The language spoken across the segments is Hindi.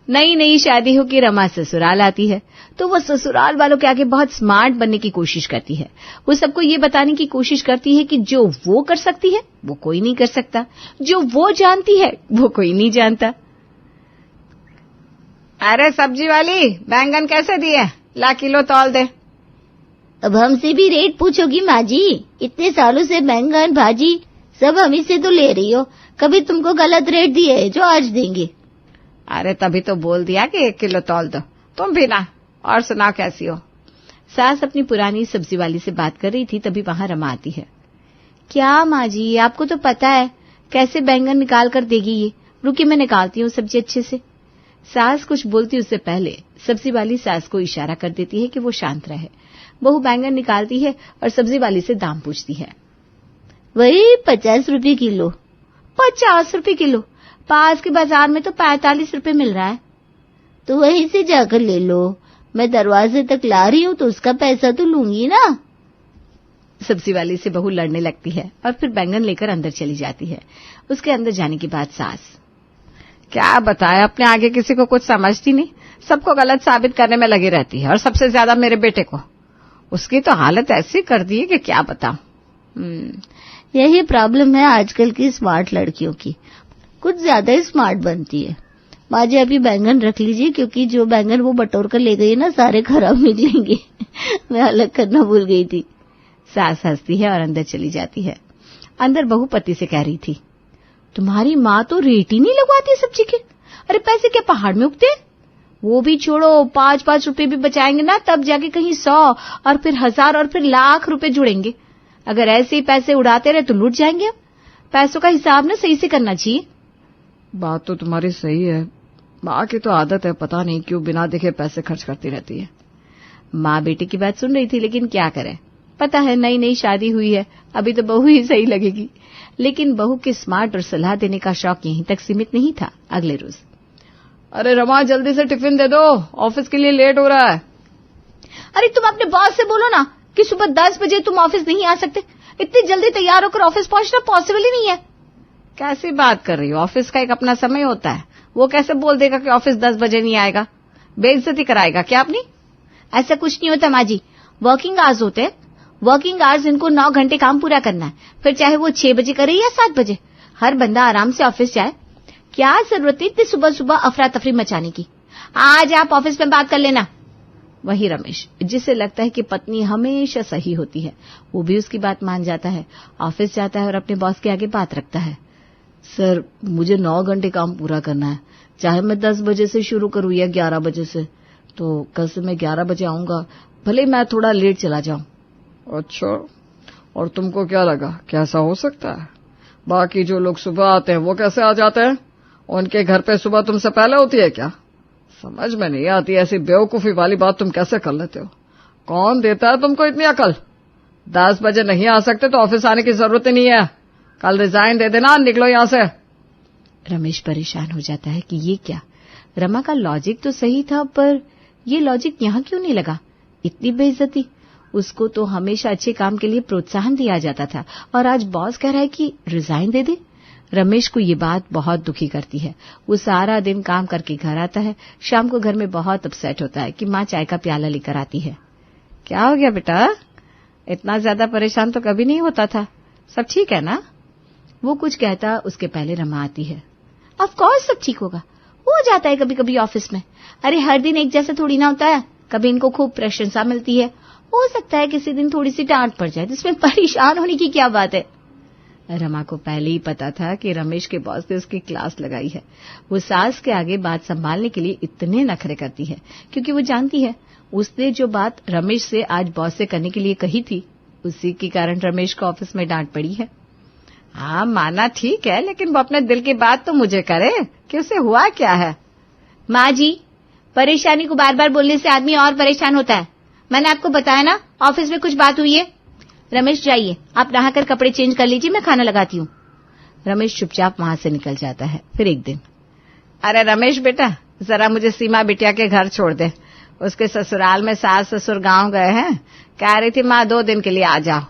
नई नई शादी होकर रमा ससुराल आती है तो वो ससुराल वालों के आगे बहुत स्मार्ट बनने की कोशिश करती है। वो सबको ये बताने की कोशिश करती है कि जो वो कर सकती है वो कोई नहीं कर सकता, जो वो जानती है वो कोई नहीं जानता। अरे सब्जी वाली, बैंगन कैसे दिए? ला किलो तौल दे। अब हमसे भी रेट पूछोगी माँ जी? इतने सालों से बैंगन भाजी सब हम ही से तो ले रही हो, कभी तुमको गलत रेट दिए जो आज देंगे? अरे तभी तो बोल दिया कि 1 किलो तौल दो। तुम भी ना। और सुना कैसी हो? सास अपनी पुरानी सब्जी वाली से बात कर रही थी, तभी वहां रमा आती है। क्या माँ जी, आपको तो पता है कैसे बैंगन निकाल कर देगी ये। रुकी मैं निकालती हूँ सब्जी अच्छे से। सास कुछ बोलती उससे पहले सब्जी वाली सास को इशारा कर देती है कि वो शांत रहे। बहू बैंगन निकालती है और सब्जी वाली से दाम पूछती है। वही 50 रुपए किलो। 50 रुपए किलो? पास के बाजार में तो 45 रुपए मिल रहा है। तो वहीं से जाकर ले लो, मैं दरवाजे तक ला रही हूँ तो उसका पैसा तो लूंगी ना। सब्जी वाली से बहू लड़ने लगती है और फिर बैंगन लेकर अंदर चली जाती है। उसके अंदर जाने के बाद सास क्या बताए, अपने आगे किसी को कुछ समझती नहीं, सबको गलत साबित करने में लगी रहती है, और सबसे ज्यादा मेरे बेटे को। उसकी तो हालत ऐसी कर दी है कि क्या बताऊं। यही प्रॉब्लम है आजकल की स्मार्ट लड़कियों की, कुछ ज्यादा ही स्मार्ट बनती है। माँ जी अभी बैंगन रख लीजिए, क्योंकि जो बैंगन वो बटोर कर ले गई ना सारे खराब निकलेंगे। मैं अलग करना भूल गई थी। सास हंसती है और अंदर चली जाती है। अंदर बहू पति से कह रही थी, तुम्हारी माँ तो रेट ही नहीं लगवाती सब्जी के। अरे पैसे क्या पहाड़ में उगते? वो भी छोड़ो, 5-5 रुपए भी बचाएंगे ना तब जाके कहीं 100 और फिर 1000 और फिर लाख रुपए जुड़ेंगे। अगर ऐसे ही पैसे उड़ाते रहे तो लूट जाएंगे। पैसों का हिसाब ना सही से करना चाहिए। बात तो तुम्हारी सही है, माँ की तो आदत है, पता नहीं क्यों बिना देखे पैसे खर्च करती रहती है। माँ बेटे की बात सुन रही थी, लेकिन क्या करे, पता है नई नई शादी हुई है, अभी तो बहू ही सही लगेगी। लेकिन बहू के स्मार्ट और सलाह देने का शौक यहीं तक सीमित नहीं था। अगले रोज, अरे रमा जल्दी से टिफिन दे दो, ऑफिस के लिए लेट हो रहा है। अरे तुम अपने बॉस से बोलो ना कि सुबह 10 बजे तुम ऑफिस नहीं आ सकते। इतनी जल्दी तैयार होकर ऑफिस पहुंचना पॉसिबल ही नहीं है। कैसी बात कर रही हो, ऑफिस का एक अपना समय होता है। वो कैसे बोल देगा कि ऑफिस 10 बजे नहीं आएगा? बेइज्जती कराएगा क्या अपनी? ऐसा कुछ नहीं होता माँ जी, वर्किंग आवर्स होते हैं। वर्किंग आवर्स इनको 9 घंटे काम पूरा करना है, फिर चाहे वो 6 बजे करे या 7 बजे। हर बंदा आराम से ऑफिस जाए। क्या जरूरत है इतनी सुबह सुबह अफरा तफरी मचाने की? आज आप ऑफिस में बात कर लेना। वही रमेश, जिसे लगता है कि पत्नी हमेशा सही होती है, वो भी उसकी बात मान जाता है, ऑफिस जाता है और अपने बॉस के आगे बात रखता है। सर मुझे 9 घंटे काम पूरा करना है, चाहे मैं 10 बजे से शुरू करूं या 11 बजे से, तो कल से मैं 11 बजे आऊंगा, भले मैं थोड़ा लेट चला जाऊं। अच्छा, और तुमको क्या लगा कैसा हो सकता है? बाकी जो लोग सुबह आते हैं वो कैसे आ जाते हैं? उनके घर पे सुबह तुमसे पहले होती है क्या? समझ में नहीं आती, ऐसी बेवकूफी वाली बात तुम कैसे कर लेते हो? कौन देता है तुमको इतनी अकल? 10 बजे नहीं आ सकते तो ऑफिस आने की जरूरत ही नहीं है, कल रिजाइन दे देना, निकलो यहां से। रमेश परेशान हो जाता है कि ये क्या, रमा का लॉजिक तो सही था, पर ये लॉजिक यहां क्यों नहीं लगा? इतनी बेइज्जती। उसको तो हमेशा अच्छे काम के लिए प्रोत्साहन दिया जाता था, और आज बॉस कह रहा है कि रिजाइन दे दे। रमेश को ये बात बहुत दुखी करती है। वो सारा दिन काम करके घर आता है, शाम को घर में बहुत अपसेट होता है कि माँ चाय का प्याला लेकर आती है। क्या हो गया बेटा, इतना ज्यादा परेशान तो कभी नहीं होता था, सब ठीक है ना? वो कुछ कहता उसके पहले रमा आती है। ऑफ कोर्स सब ठीक होगा, हो जाता है कभी कभी ऑफिस में। अरे हर दिन एक जैसा थोड़ी ना होता है, कभी इनको खूब प्रशंसा मिलती है, हो सकता है किसी दिन थोड़ी सी डांट पड़ जाए, जिसमें परेशान होने की क्या बात है। रमा को पहले ही पता था कि रमेश के बॉस ने उसकी क्लास लगाई है। वो सास के आगे बात संभालने के लिए इतने नखरे करती है, क्योंकि वो जानती है उसने जो बात रमेश से आज बॉस से करने के लिए कही थी, उसी के कारण रमेश को ऑफिस में डांट पड़ी है। हाँ माना ठीक है, लेकिन वो अपने दिल की बात तो मुझे करे कि उसे हुआ क्या है। माँ जी, परेशानी को बार बार बोलने से आदमी और परेशान होता है। मैंने आपको बताया ना ऑफिस में कुछ बात हुई है। रमेश जाइए, आप नहाकर कपड़े चेंज कर लीजिए, मैं खाना लगाती हूँ। रमेश चुपचाप वहां से निकल जाता है। फिर एक दिन, अरे रमेश बेटा, जरा मुझे सीमा बिटिया के घर छोड़ दे। उसके ससुराल में सास ससुर गांव गए हैं, कह रही थी माँ 2 दिन के लिए आ जाओ।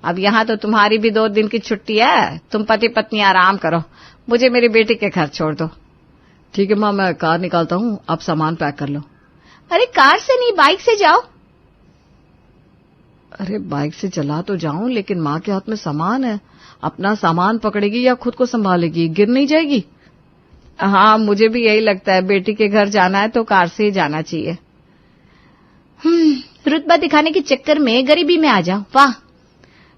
अब यहाँ तो तुम्हारी भी 2 दिन की छुट्टी है, तुम पति पत्नी आराम करो, मुझे मेरी बेटी के घर छोड़ दो। ठीक है माँ, मैं कार निकालता हूँ, आप सामान पैक कर लो। अरे कार से नहीं, बाइक से जाओ। अरे बाइक से चला तो जाऊं, लेकिन माँ के हाथ में सामान है। अपना सामान पकड़ेगी या खुद को संभालेगी? गिर नहीं जाएगी? हाँ, मुझे भी यही लगता है। बेटी के घर जाना है तो कार से ही जाना चाहिए। रुतबा दिखाने के चक्कर में गरीबी में आ जाओ। वाह,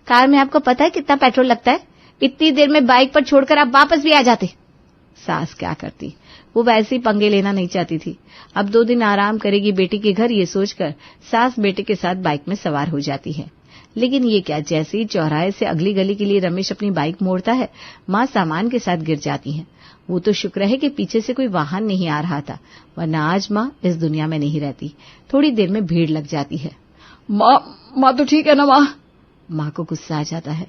कार में आपको पता है कितना पेट्रोल लगता है? इतनी देर में बाइक पर छोड़कर आप वापस भी आ जाते। सास क्या करती, वो वैसे ही पंगे लेना नहीं चाहती थी। अब 2 दिन आराम करेगी बेटी के घर, ये सोचकर सास बेटे के साथ बाइक में सवार हो जाती है। लेकिन ये क्या, जैसे ही चौराहे से अगली गली के लिए रमेश अपनी बाइक मोड़ता है, माँ सामान के साथ गिर जाती है। वो तो शुक्र है कि पीछे से कोई वाहन नहीं आ रहा था, वरना आज माँ इस दुनिया में नहीं रहती। थोड़ी देर में भीड़ लग जाती है। माँ तो ठीक है ना माँ? माँ को गुस्सा आ जाता है।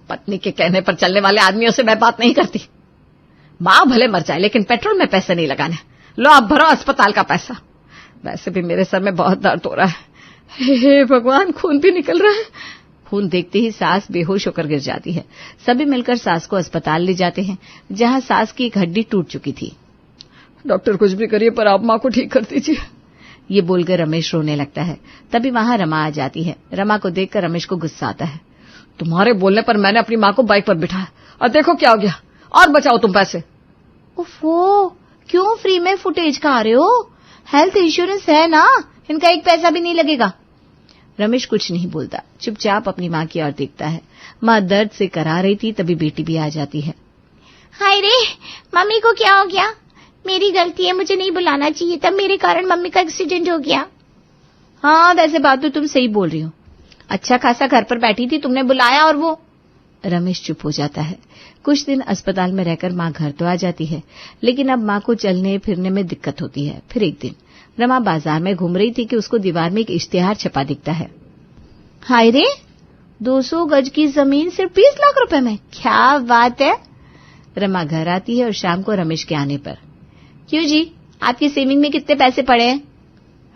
पत्नी के कहने पर चलने वाले आदमियों से मैं बात नहीं करती। माँ भले मर जाए, लेकिन पेट्रोल में पैसे नहीं लगाने। लो आप भरो अस्पताल का पैसा। वैसे भी मेरे सर में बहुत दर्द हो रहा है। हे भगवान, खून भी निकल रहा है। खून देखते ही सास बेहोश होकर गिर जाती है। सभी मिलकर सास को अस्पताल ले जाते हैं, जहां सास की एक हड्डी टूट चुकी थी। डॉक्टर कुछ भी करिए, पर आप माँ को ठीक कर दीजिए। ये बोलकर रमेश रोने लगता है। तभी वहां रमा आ जाती है। रमा को देखकर रमेश को गुस्सा आता है। तुम्हारे बोलने पर मैंने अपनी माँ को बाइक पर बिठाया, और देखो क्या हो गया। और बचाओ तुम पैसे। ओफो, क्यों फ्री में फुटेज खा रहे हो? हेल्थ इंश्योरेंस है ना, इनका एक पैसा भी नहीं लगेगा। रमेश कुछ नहीं बोलता, चुपचाप अपनी माँ की ओर देखता है। माँ दर्द से करा रही थी, तभी बेटी भी आ जाती है। हाय रे, मम्मी को क्या हो गया? मेरी गलती है, मुझे नहीं बुलाना चाहिए था, मेरे कारण मम्मी का एक्सीडेंट हो गया। हाँ, वैसे बात तो तुम सही बोल रही हो। अच्छा खासा घर पर बैठी थी, तुमने बुलाया और वो। रमेश चुप हो जाता है। कुछ दिन अस्पताल में रहकर माँ घर तो आ जाती है, लेकिन अब माँ को चलने फिरने में दिक्कत होती है। फिर एक दिन रमा बाजार में घूम रही थी कि उसको दीवार में एक इश्तिहार छपा दिखता है। हाय रे, 200 गज की जमीन सिर्फ 20 लाख रुपए में, क्या बात है। रमा घर आती है और शाम को रमेश के आने पर, क्यों जी, आपकी सेविंग में कितने पैसे पड़े हैं?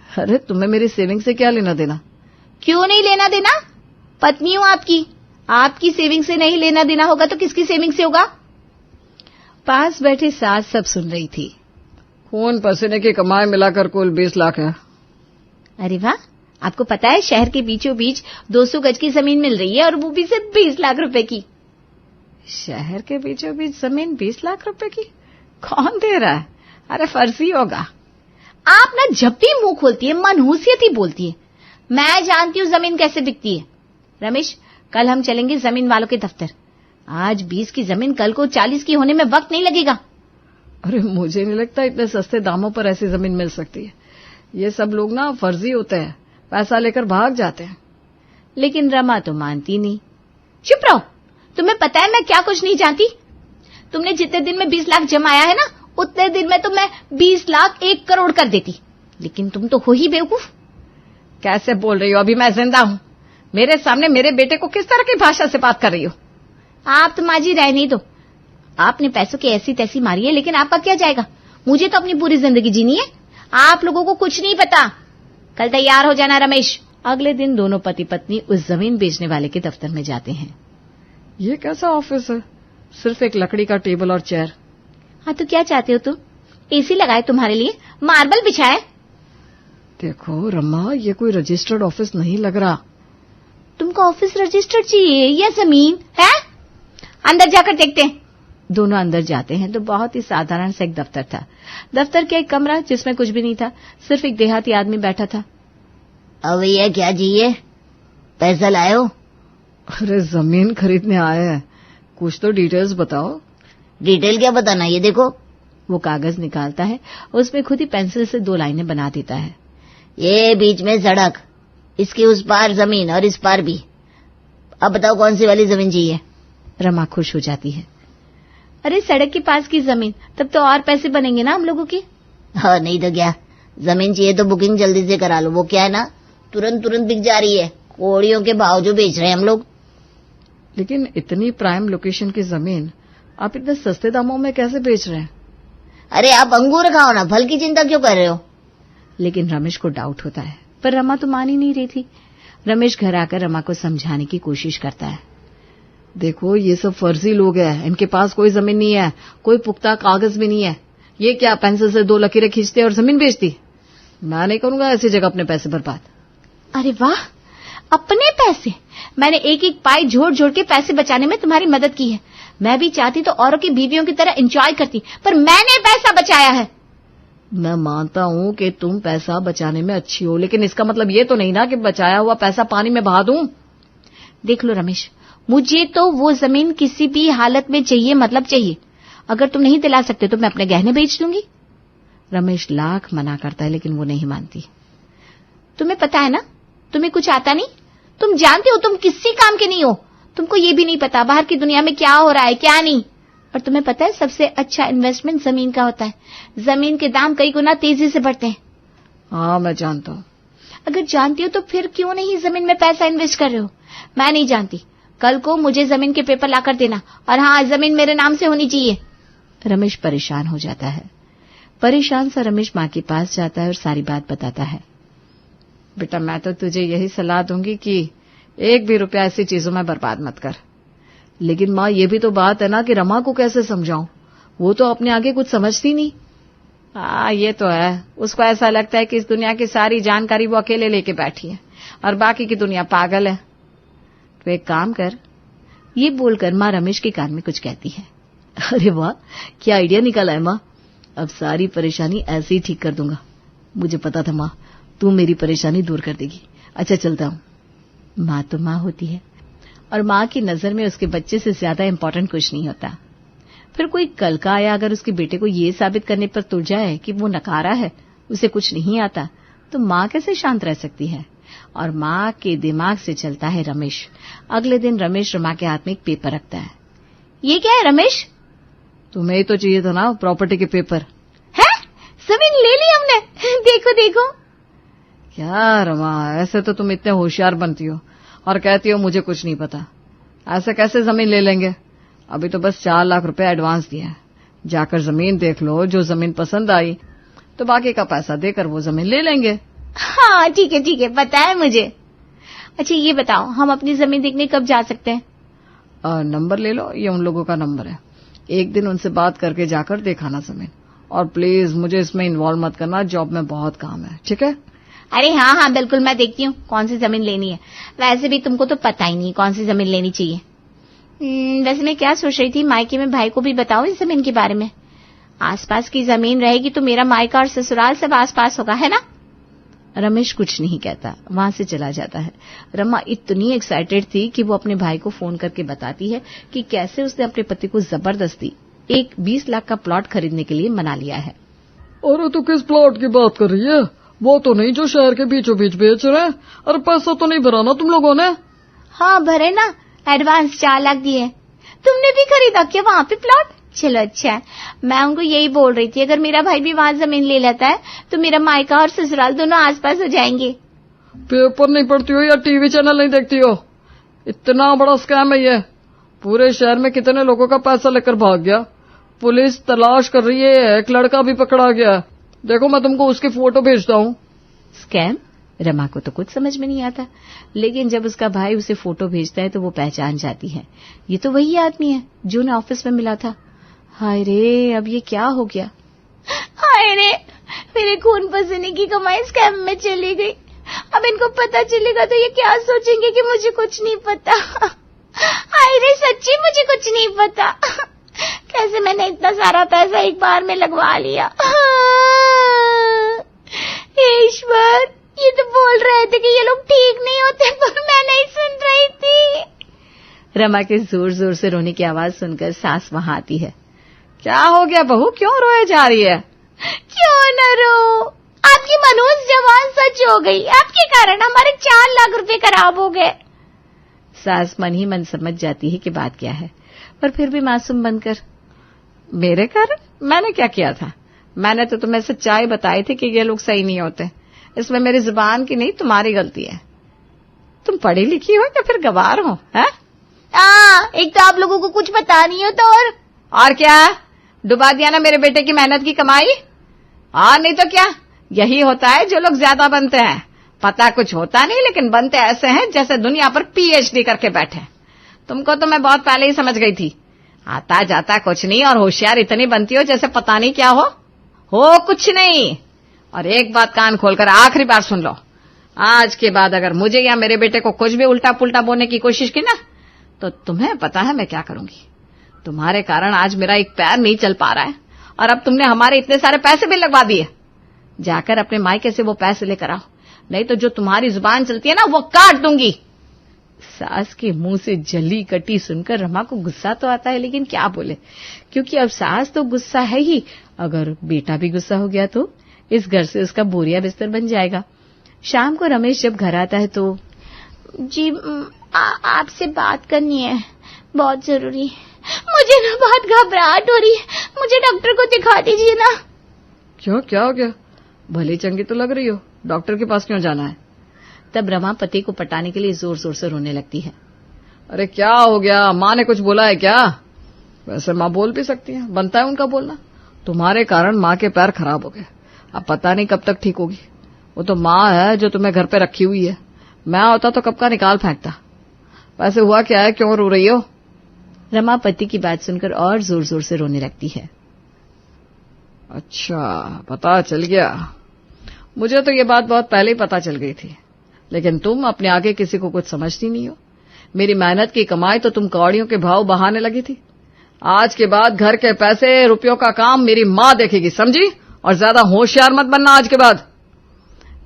अरे तुम्हें मेरी सेविंग से क्या लेना देना? क्यों नहीं लेना देना? पत्नी हूं आपकी। आपकी सेविंग से नहीं लेना देना होगा तो किसकी सेविंग से होगा? पास बैठे सास सब सुन रही थी। खून पसीने की कमाई मिलाकर कुल 20 लाख है। अरे वाह, आपको पता है शहर के बीचों बीच 200 गज की जमीन मिल रही है, और वो भी सिर्फ 20 लाख रुपए की। शहर के बीचों बीच जमीन 20 लाख रुपए की? कौन दे रहा है? अरे फर्जी होगा। आप ना जब भी मुंह खोलती है मनहूसियत ही बोलती है। मैं जानती हूँ जमीन कैसे बिकती है। रमेश, कल हम चलेंगे जमीन वालों के दफ्तर। आज 20 की जमीन कल को 40 की होने में वक्त नहीं लगेगा। अरे मुझे नहीं लगता इतने सस्ते दामों पर ऐसी जमीन मिल सकती है। ये सब लोग ना फर्जी होते हैं, पैसा लेकर भाग जाते हैं। लेकिन रमा तो मानती नहीं। चुप रहो, तुम्हें पता है मैं क्या कुछ नहीं जानती। तुमने जितने दिन में 20 लाख जमाया है ना, उतने दिन में तो मैं 20 लाख 1 करोड़ कर देती। लेकिन तुम तो हो ही बेवकूफ। कैसे बोल रही हो? अभी मैं जिंदा हूं। मेरे सामने मेरे बेटे को किस तरह की भाषा से बात कर रही हो? आप तो माँ जी रह नहीं दो। आपने पैसों की ऐसी तैसी मारी है, लेकिन आपका क्या जाएगा? मुझे तो अपनी पूरी जिंदगी जीनी है। आप लोगों को कुछ नहीं पता। कल तैयार हो जाना रमेश। अगले दिन दोनों पति पत्नी उस जमीन बेचने वाले के दफ्तर में जाते हैं। ये कैसा ऑफिस है? सिर्फ एक लकड़ी का टेबल और चेयर। हाँ तो क्या चाहते हो तुम? एसी लगाए तुम्हारे लिए, मार्बल बिछाए। देखो रमा, ये कोई रजिस्टर्ड ऑफिस नहीं लग रहा। तुमको ऑफिस रजिस्टर्ड चाहिए या जमीन है? अंदर जाकर देखते हैं। दोनों अंदर जाते हैं तो बहुत ही साधारण सा एक दफ्तर था। दफ्तर का एक कमरा जिसमें कुछ भी नहीं था, सिर्फ एक देहाती आदमी बैठा था। अब भैया क्या चाहिए? पैसा लाए हो? अरे जमीन खरीदने आए हैं, कुछ तो डिटेल्स बताओ। डिटेल क्या बताना, ये देखो। वो कागज निकालता है, उसमें खुद ही पेंसिल से 2 लाइनें बना देता है। ये बीच में सड़क, इसके उस पार जमीन और इस पार भी। अब बताओ कौन सी वाली जमीन चाहिए? रमा खुश हो जाती है। अरे सड़क के पास की जमीन, तब तो और पैसे बनेंगे ना हम लोगों के। हाँ नहीं तो क्या, जमीन चाहिए तो बुकिंग जल्दी से करा लो। वो क्या है ना, तुरंत बिक जा रही है, कोड़ियों के भाव जो बेच रहे हैं हम लोग। लेकिन इतनी प्राइम लोकेशन की जमीन आप इतने सस्ते दामों में कैसे बेच रहे हैं? अरे आप अंगूर खाओ ना, फल की चिंता क्यों कर रहे हो? लेकिन रमेश को डाउट होता है, पर रमा तो मान ही नहीं रही थी। रमेश घर आकर रमा को समझाने की कोशिश करता है। देखो ये सब फर्जी लोग हैं, इनके पास कोई जमीन नहीं है, कोई पुख्ता कागज भी नहीं है। ये क्या पेंसिल से 2 लकीरें खींचती और जमीन बेचती? मैं नहीं करूंगा ऐसी जगह अपने पैसे बर्बाद। अरे वाह, अपने पैसे? मैंने एक एक पाई जोड़ जोड़ के पैसे बचाने में तुम्हारी मदद की है। मैं भी चाहती तो औरों की बीवियों की तरह एंजॉय करती, पर मैंने पैसा बचाया है। मैं मानता हूं कि तुम पैसा बचाने में अच्छी हो, लेकिन इसका मतलब ये तो नहीं ना कि बचाया हुआ पैसा पानी में बहा दूं। देख लो रमेश, मुझे तो वो जमीन किसी भी हालत में चाहिए, मतलब चाहिए। अगर तुम नहीं दिला सकते तो मैं अपने गहने बेच दूंगी। रमेश लाख मना करता है लेकिन वो नहीं मानती। तुम्हें पता है ना, तुम्हें कुछ आता नहीं। तुम जानते हो तुम किसी काम के नहीं हो। तुमको ये भी नहीं पता बाहर की दुनिया में क्या हो रहा है क्या नहीं। और तुम्हें पता है सबसे अच्छा इन्वेस्टमेंट जमीन का होता है। जमीन के दाम कई गुना तेजी से बढ़ते हैं। हाँ मैं जानता हूँ। अगर जानती हो तो फिर क्यों नहीं जमीन में पैसा इन्वेस्ट कर रहे हो? मैं नहीं जानती। कल को मुझे जमीन के पेपर लाकर देना, और हाँ, जमीन मेरे नाम से होनी चाहिए। रमेश परेशान हो जाता है। परेशान सा रमेश माँ के पास जाता है और सारी बात बताता है। बेटा, मैं तो तुझे यही सलाह दूंगी कि 1 भी रुपया ऐसी चीजों में बर्बाद मत कर। लेकिन माँ, ये भी तो बात है ना कि रमा को कैसे समझाऊं? वो तो अपने आगे कुछ समझती नहीं। हाँ, ये तो है। उसको ऐसा लगता है कि इस दुनिया की सारी जानकारी वो अकेले लेके बैठी है और बाकी की दुनिया पागल है। तो एक काम कर। ये बोलकर माँ रमेश के कान में कुछ कहती है। अरे वाह, क्या आइडिया निकाला है माँ। अब सारी परेशानी ऐसे ही ठीक कर दूंगा। मुझे पता था माँ, तू मेरी परेशानी दूर कर देगी। अच्छा, चलता हूँ। माँ तो माँ होती है, और माँ की नजर में उसके बच्चे से ज्यादा इम्पोर्टेंट कुछ नहीं होता। फिर कोई कल का आया अगर उसके बेटे को ये साबित करने पर तुल जाए कि वो नकारा है, उसे कुछ नहीं आता, तो माँ कैसे शांत रह सकती है? और माँ के दिमाग से चलता है रमेश। अगले दिन रमेश रमा के हाथ में एक पेपर रखता है। ये क्या है रमेश? तुम्हें तो चाहिए था ना प्रॉपर्टी के पेपर। है? जमीन ले ली हमने। देखो देखो। क्या रमा, ऐसे तो तुम इतने होशियार बनती हो और कहती हो मुझे कुछ नहीं पता। ऐसे कैसे जमीन ले लेंगे? अभी तो बस 4 लाख रुपए एडवांस दिया है। जाकर जमीन देख लो, जो जमीन पसंद आई तो बाकी का पैसा देकर वो जमीन ले लेंगे। हाँ ठीक है, पता है मुझे। अच्छा ये बताओ, हम अपनी जमीन देखने कब जा सकते हैं? नंबर ले लो, ये उन लोगों का नंबर है। एक दिन उनसे बात करके जाकर दिखाना जमीन। और प्लीज मुझे इसमें इन्वॉल्व मत करना, जॉब में बहुत काम है, ठीक है? अरे हाँ बिल्कुल, मैं देखती हूँ कौन सी जमीन लेनी है। वैसे भी तुमको तो पता ही नहीं कौन सी जमीन लेनी चाहिए। वैसे मैं क्या सोच रही थी, मायके में भाई को भी बताऊं इस जमीन के बारे में। आसपास की जमीन रहेगी तो मेरा मायका और ससुराल सब आसपास होगा, है ना? रमेश कुछ नहीं कहता, वहां से चला जाता है। रमा इतनी एक्साइटेड थी कि वो अपने भाई को फोन करके बताती है कि कैसे उसने अपने पति को जबरदस्ती एक 20 लाख का प्लॉट खरीदने के लिए मना लिया है। अरे तू किस प्लॉट की बात कर रही है? वो तो नहीं जो शहर के बीचों बीच बेच रहे हैं। अरे पैसा तो नहीं भरा ना तुम लोगों ने? हाँ भरे ना, एडवांस 4 लाख दिए। तुमने भी खरीदा क्या वहाँ पे प्लॉट? चलो अच्छा है। मैं उनको यही बोल रही थी, अगर मेरा भाई भी वहाँ जमीन ले लेता है तो मेरा मायका और ससुराल दोनों आसपास हो जाएंगे। पेपर नहीं पढ़ती हो या टीवी चैनल नहीं देखती हो? इतना बड़ा स्कैम है ये। पूरे शहर में कितने लोगों का पैसा लेकर भाग गया। पुलिस तलाश कर रही है, एक लड़का भी पकड़ा गया। देखो मैं तुमको उसकी फोटो भेजता हूँ। स्कैम? रमा को तो कुछ समझ में नहीं आता, लेकिन जब उसका भाई उसे फोटो भेजता है तो वो पहचान जाती है। ये तो वही आदमी है जो उन्हें ऑफिस में मिला था। हाय रे, अब ये क्या हो गया? हाय रे, मेरे खून पसीने की कमाई स्कैम में चली गई। अब इनको पता चलेगा तो ये क्या सोचेंगे कि मुझे कुछ नहीं पता। हाय रे, सच्ची मुझे कुछ नहीं पता। कैसे मैंने इतना सारा पैसा एक बार में लगवा लिया। ईश्वर, ये तो बोल रहे थे कि ये लोग ठीक नहीं होते, पर मैं नहीं सुन रही थी। रमा के जोर जोर से रोने की आवाज सुनकर सास वहां आती है। क्या हो गया बहू, क्यों रोए जा रही है? क्यों न रो, आपकी मनोज जवान सच हो गई। आपके कारण हमारे 4 लाख रुपए खराब हो गए। सास मन ही मन समझ जाती है कि बात क्या है, पर फिर भी मासूम बनकर, मेरे कारण? मैंने क्या किया था? मैंने तो तुम्हें सच्चाई बताई थी कि ये लोग सही नहीं होते। इसमें मेरी जुबान की नहीं, तुम्हारी गलती है। तुम पढ़ी लिखी हो या फिर गवार हो? है? एक तो आप लोगों को कुछ पता नहीं होता, और क्या डुबा दिया ना मेरे बेटे की मेहनत की कमाई। और नहीं तो क्या, यही होता है जो लोग ज्यादा बनते हैं। पता कुछ होता नहीं, लेकिन बनते ऐसे हैं जैसे दुनिया पर पीएचडी करके बैठे। तुमको तो मैं बहुत पहले ही समझ गई थी। आता जाता कुछ नहीं और होशियार इतनी बनती हो जैसे पता नहीं क्या हो। हो कुछ नहीं। और एक बात कान खोलकर आखिरी बार सुन लो, आज के बाद अगर मुझे या मेरे बेटे को कुछ भी उल्टा पुल्टा बोलने की कोशिश की ना, तो तुम्हें पता है मैं क्या करूंगी। तुम्हारे कारण आज मेरा एक पैर नहीं चल पा रहा है, और अब तुमने हमारे इतने सारे पैसे भी लगवा दिए। जाकर अपने मायके से वो पैसे लेकर आओ, नहीं तो जो तुम्हारी जुबान चलती है ना वो काट दूंगी। सास के मुंह से जली कटी सुनकर रमा को गुस्सा तो आता है, लेकिन क्या बोले, क्योंकि अब सास तो गुस्सा है ही, अगर बेटा भी गुस्सा हो गया तो इस घर से उसका बोरिया बिस्तर बन जाएगा। शाम को रमेश जब घर आता है तो जी आपसे बात करनी है, बहुत जरूरी। मुझे ना बहुत घबराहट हो रही है, मुझे डॉक्टर को दिखा दीजिए ना। क्यों, क्या हो गया? भली चंगी तो लग रही हो, डॉक्टर के पास क्यों जाना है? तब रमा पति को पटाने के लिए जोर जोर से रोने लगती है। अरे क्या हो गया, माँ ने कुछ बोला है क्या? वैसे माँ बोल भी सकती है, बनता है उनका बोलना। तुम्हारे कारण माँ के पैर खराब हो गए, अब पता नहीं कब तक ठीक होगी। वो तो माँ है जो तुम्हें घर पे रखी हुई है, मैं होता तो कब का निकाल फेंकता। वैसे हुआ क्या है, क्यों रो रही हो? रमा पति की बात सुनकर और जोर जोर से रोने लगती है। अच्छा, पता चल गया। मुझे तो ये बात बहुत पहले ही पता चल गई थी, लेकिन तुम अपने आगे किसी को कुछ समझती नहीं हो। मेरी मेहनत की कमाई तो तुम कौड़ियों के भाव बहाने लगी थी। आज के बाद घर के पैसे रुपयों का काम मेरी माँ देखेगी, समझी? और ज्यादा होशियार मत बनना आज के बाद।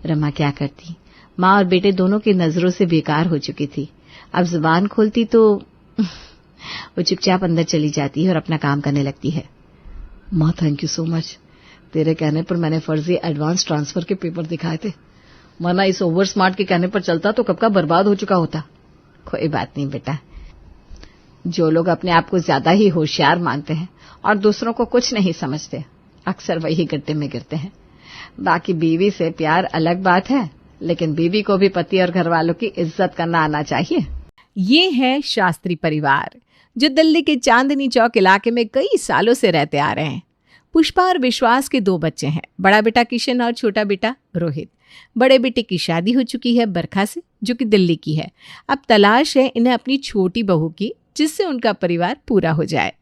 रमा क्या करती, माँ और बेटे दोनों की नजरों से बेकार हो चुकी थी। अब जुबान खोलती तो वो चुपचाप अंदर चली जाती है और अपना काम करने लगती है। माँ थैंक यू सो मच, तेरे कहने पर मैंने फर्जी एडवांस ट्रांसफर के पेपर दिखाए थे, वरना इस ओवर स्मार्ट के कहने पर चलता तो कब का बर्बाद हो चुका होता। कोई बात नहीं बेटा, जो लोग अपने आप को ज्यादा ही होशियार मानते हैं और दूसरों को कुछ नहीं समझते, अक्सर वही गड्ढे में गिरते हैं। बाकी बीवी से प्यार अलग बात है, लेकिन बीवी को भी पति और घर वालों की इज्जत करना आना चाहिए। ये है शास्त्री परिवार, जो दिल्ली के चांदनी चौक इलाके में कई सालों से रहते आ रहे हैं। पुष्पा और विश्वास के 2 बच्चे हैं, बड़ा बेटा किशन और छोटा बेटा रोहित। बड़े बेटे की शादी हो चुकी है बरखा से, जो कि दिल्ली की है। अब तलाश है इन्हें अपनी छोटी बहू की, जिससे उनका परिवार पूरा हो जाए।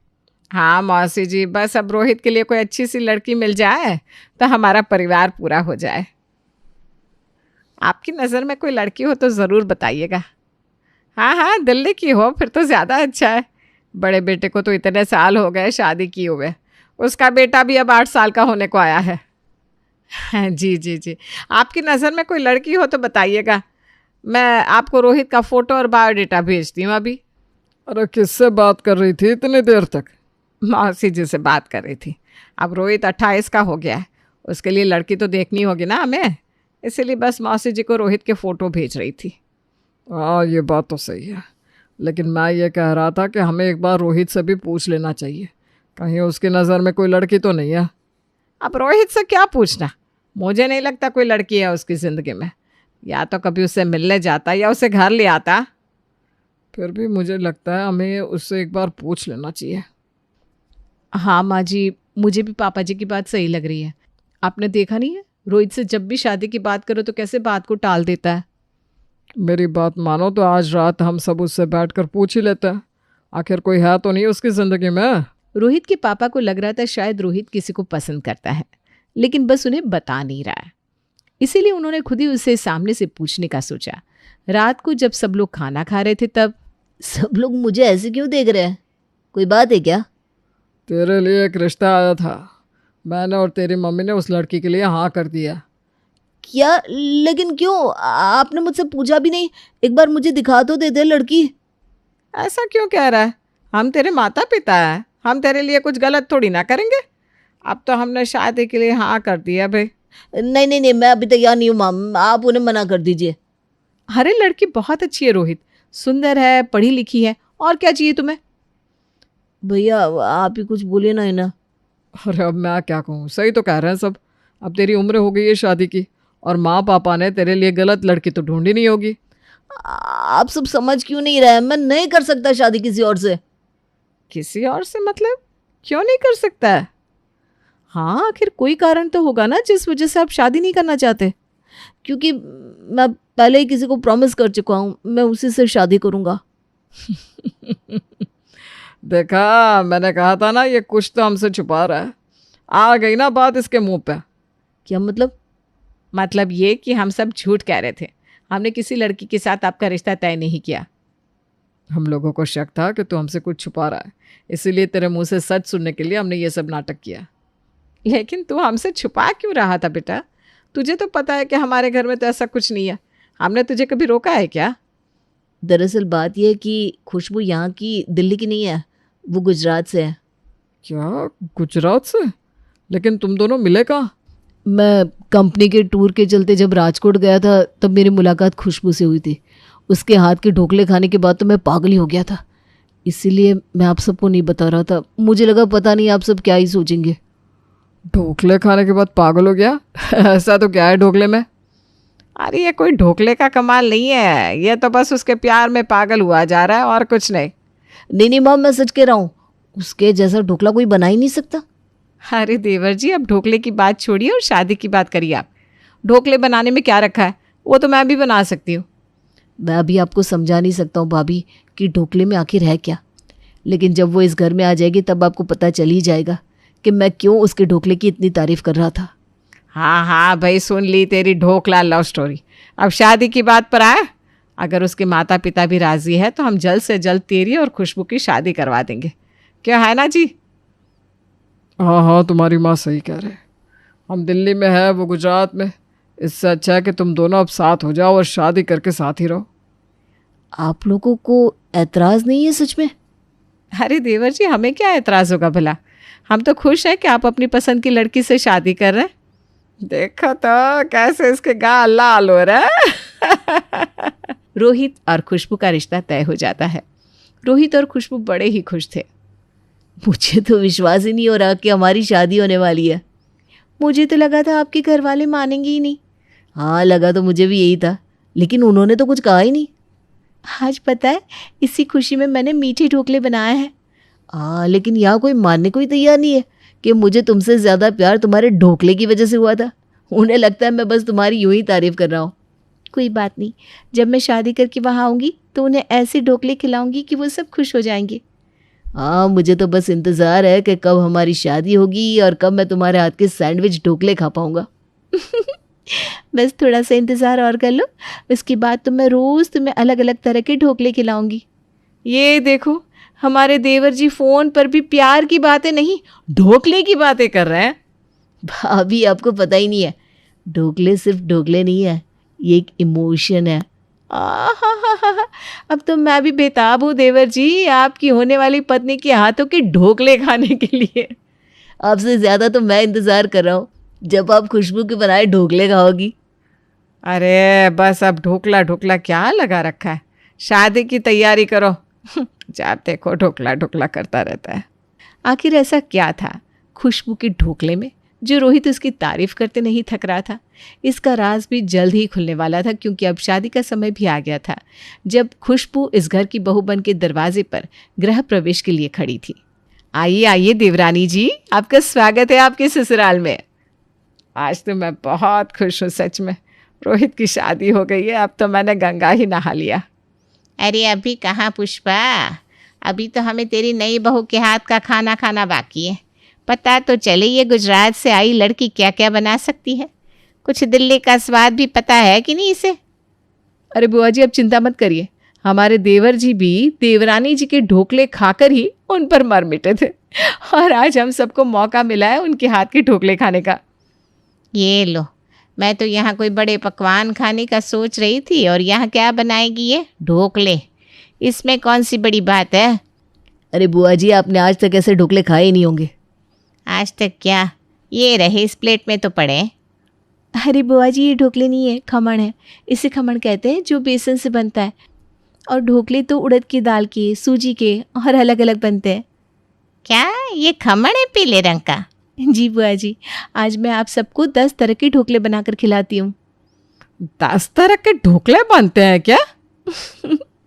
हाँ मौसी जी, बस अब रोहित के लिए कोई अच्छी सी लड़की मिल जाए तो हमारा परिवार पूरा हो जाए। आपकी नज़र में कोई लड़की हो तो ज़रूर बताइएगा। हाँ हाँ, दिल्ली की हो फिर तो ज़्यादा अच्छा है। बड़े बेटे को तो इतने साल हो गए शादी किए हुए, उसका बेटा भी अब 8 साल का होने को आया है। जी जी जी, आपकी नज़र में कोई लड़की हो तो बताइएगा, मैं आपको रोहित का फ़ोटो और बायोडेटा भेजती हूँ अभी। अरे किससे बात कर रही थी इतनी देर तक? मौसी जी से बात कर रही थी। अब रोहित 28 का हो गया है, उसके लिए लड़की तो देखनी होगी ना हमें, इसीलिए बस मौसी जी को रोहित के फ़ोटो भेज रही थी। हाँ ये बात तो सही है, लेकिन मैं ये कह रहा था कि हमें एक बार रोहित से भी पूछ लेना चाहिए, कहीं उसकी नज़र में कोई लड़की तो नहीं है। अब रोहित से क्या पूछना, मुझे नहीं लगता कोई लड़की है उसकी ज़िंदगी में। या तो कभी उससे मिलने जाता या उसे घर ले आता। फिर भी मुझे लगता है हमें उससे एक बार पूछ लेना चाहिए। हाँ माँ जी, मुझे भी पापा जी की बात सही लग रही है। आपने देखा नहीं है, रोहित से जब भी शादी की बात करो तो कैसे बात को टाल देता है। मेरी बात मानो तो आज रात हम सब उससे बैठकर पूछ ही लेते हैं, आखिर कोई है तो नहीं उसकी ज़िंदगी में। रोहित के पापा को लग रहा था शायद रोहित किसी को पसंद करता है, लेकिन बस उन्हें बता नहीं रहा है। इसीलिए उन्होंने खुद ही उसे सामने से पूछने का सोचा। रात को जब सब लोग खाना खा रहे थे तब, सब लोग मुझे ऐसे क्यों देख रहे हैं, कोई बात है क्या? तेरे लिए एक रिश्ता आया था, मैंने और तेरी मम्मी ने उस लड़की के लिए हाँ कर दिया। क्या? लेकिन क्यों? आपने मुझसे पूछा भी नहीं, एक बार मुझे दिखा तो देते लड़की। ऐसा क्यों कह रहा है, हम तेरे माता पिता हैं, हम तेरे लिए कुछ गलत थोड़ी ना करेंगे। अब तो हमने शादी के लिए हाँ कर दिया भाई। नहीं नहीं नहीं, मैं अभी तैयार नहीं हूँ माम, आप उन्हें मना कर दीजिए। अरे लड़की बहुत अच्छी है रोहित, सुंदर है, पढ़ी लिखी है, और क्या चाहिए तुम्हें? भैया आप ही कुछ बोलिए ना इन्हें। अरे अब मैं क्या कहूँ, सही तो कह रहे हैं सब। अब तेरी उम्र हो गई है शादी की, और माँ पापा ने तेरे लिए गलत लड़की तो ढूंढी नहीं होगी। आप सब समझ क्यों नहीं रहे? मैं नहीं कर सकता शादी किसी और से। किसी और से मतलब? क्यों नहीं कर सकता है? हाँ, आखिर कोई कारण तो होगा ना जिस वजह से आप शादी नहीं करना चाहते। क्योंकि मैं पहले ही किसी को प्रॉमिस कर चुका हूँ, मैं उसी से शादी करूँगा। देखा, मैंने कहा था ना ये कुछ तो हमसे छुपा रहा है। आ गई ना बात इसके मुंह पे। क्या मतलब? मतलब ये कि हम सब झूठ कह रहे थे, हमने किसी लड़की के साथ आपका रिश्ता तय नहीं किया। हम लोगों को शक था कि तू हमसे कुछ छुपा रहा है, इसीलिए तेरे मुंह से सच सुनने के लिए हमने ये सब नाटक किया। लेकिन तू हमसे छुपा क्यों रहा था बेटा? तुझे तो पता है कि हमारे घर में तो ऐसा कुछ नहीं है। हमने तुझे कभी रोका है क्या? दरअसल बात यह है कि खुशबू यहाँ की, दिल्ली की नहीं है, वो गुजरात से है। क्या गुजरात से? लेकिन तुम दोनों मिले कहाँ? मैं कंपनी के टूर के चलते जब राजकोट गया था तब मेरी मुलाकात खुशबू से हुई थी। उसके हाथ के ढोकले खाने के बाद तो मैं पागल ही हो गया था, इसीलिए मैं आप सबको नहीं बता रहा था। मुझे लगा पता नहीं आप सब क्या ही सोचेंगे। ढोकले खाने के बाद पागल हो गया? ऐसा तो क्या है ढोकले में? अरे ये कोई ढोकले का कमाल नहीं है, ये तो बस उसके प्यार में पागल हुआ जा रहा है और कुछ नहीं। नहीं माँ, मैं सच कह रहा हूँ, उसके जैसा ढोकला कोई बना ही नहीं सकता। अरे देवर जी, अब ढोकले की बात छोड़िए और शादी की बात करिए आप। ढोकले बनाने में क्या रखा है, वो तो मैं भी बना सकती हूँ। मैं अभी आपको समझा नहीं सकता हूँ भाभी कि ढोकले में आखिर है क्या, लेकिन जब वो इस घर में आ जाएगी तब आपको पता चल ही जाएगा कि मैं क्यों उसके ढोकले की इतनी तारीफ कर रहा था। हाँ हाँ भाई, सुन ली तेरी ढोकला लव स्टोरी। अब शादी की बात पर आए, अगर उसके माता पिता भी राजी है तो हम जल्द से जल्द तेरी और खुशबू की शादी करवा देंगे, क्या है ना जी? हाँ हाँ, तुम्हारी माँ सही कह रहे। हम दिल्ली में है, वो गुजरात में। इससे अच्छा है कि तुम दोनों अब साथ हो जाओ और शादी करके साथ ही रहो। आप लोगों को एतराज़ नहीं है सच में? अरे देवर जी, हमें क्या एतराज़ होगा भला, हम तो खुश हैं कि आप अपनी पसंद की लड़की से शादी कर रहे हैं। देखो तो कैसे इसके गाल लाल हो रहा है। रोहित और खुशबू का रिश्ता तय हो जाता है। रोहित और खुशबू बड़े ही खुश थे। मुझे तो विश्वास ही नहीं हो रहा कि हमारी शादी होने वाली है। मुझे तो लगा था आपके घर वाले मानेंगे ही नहीं। हाँ, लगा तो मुझे भी यही था, लेकिन उन्होंने तो कुछ कहा ही नहीं। आज पता है, इसी खुशी में मैंने मीठे ढोकले बनाए हैं। हाँ, लेकिन यहाँ कोई मानने को ही तैयार नहीं है कि मुझे तुमसे ज़्यादा प्यार तुम्हारे ढोकले की वजह से हुआ था। उन्हें लगता है मैं बस तुम्हारी यूं ही तारीफ कर रहा हूँ। कोई बात नहीं, जब मैं शादी करके वहाँ आऊँगी तो उन्हें ऐसे ढोकले खिलाऊंगी कि वो सब खुश हो जाएंगे। हाँ, मुझे तो बस इंतज़ार है कि कब हमारी शादी होगी और कब मैं तुम्हारे हाथ के सैंडविच ढोकले खा पाऊँगा। बस थोड़ा सा इंतज़ार और कर लो, उसके बाद तो मैं रोज़ तुम्हें अलग अलग तरह के ढोकले खिलाऊंगी। ये देखो, हमारे देवर जी फ़ोन पर भी प्यार की बातें नहीं, ढोकले की बातें कर रहे हैं। भाभी, आपको पता ही नहीं है, ढोकले सिर्फ ढोकले नहीं है, ये एक इमोशन है। अब तो मैं भी बेताब हूँ देवर जी, आपकी होने वाली पत्नी के हाथों के ढोकले खाने के लिए। आपसे ज़्यादा तो मैं इंतज़ार कर रहा हूँ जब आप खुशबू के बनाए ढोकले खाओगी। अरे बस, अब ढोकला ढोकला क्या लगा रखा है, शादी की तैयारी करो। जब देखो ढोकला ढोकला करता रहता है। आखिर ऐसा क्या था खुशबू के ढोकले में जो रोहित उसकी तारीफ करते नहीं थक रहा था? इसका राज भी जल्द ही खुलने वाला था, क्योंकि अब शादी का समय भी आ गया था जब खुशबू इस घर की बहू बन के दरवाजे पर गृह प्रवेश के लिए खड़ी थी। आइए आइए देवरानी जी, आपका स्वागत है आपके ससुराल में। आज तो मैं बहुत खुश हूँ सच में, रोहित की शादी हो गई है, अब तो मैंने गंगा ही नहा लिया। अरे अभी कहाँ पुष्पा, अभी तो हमें तेरी नई बहू के हाथ का खाना खाना बाकी है। पता तो चले ये गुजरात से आई लड़की क्या क्या बना सकती है, कुछ दिल्ली का स्वाद भी पता है कि नहीं इसे। अरे बुआ जी, अब चिंता मत करिए, हमारे देवर जी भी देवरानी जी के ढोकले खाकर ही उन पर मर मिटे थे, और आज हम सबको मौका मिला है उनके हाथ के ढोकले खाने का। ये लो, मैं तो यहाँ कोई बड़े पकवान खाने का सोच रही थी, और यहाँ क्या बनाएगी ये ढोकले, इसमें कौन सी बड़ी बात है। अरे बुआ जी, आपने आज तक ऐसे ढोकले खाए ही नहीं होंगे। आज तक क्या, ये रहे इस प्लेट में तो पड़े। अरे बुआ जी, ये ढोकले नहीं है, खमण है। इसे खमण कहते हैं, जो बेसन से बनता है। और ढोकले तो उड़द की दाल के, सूजी के और अलग अलग बनते हैं। क्या ये खमण है पीले रंग का? जी बुआ जी, आज मैं आप सबको 10 तरह के ढोकले बनाकर खिलाती हूँ। 10 तरह के ढोकले बनते हैं क्या?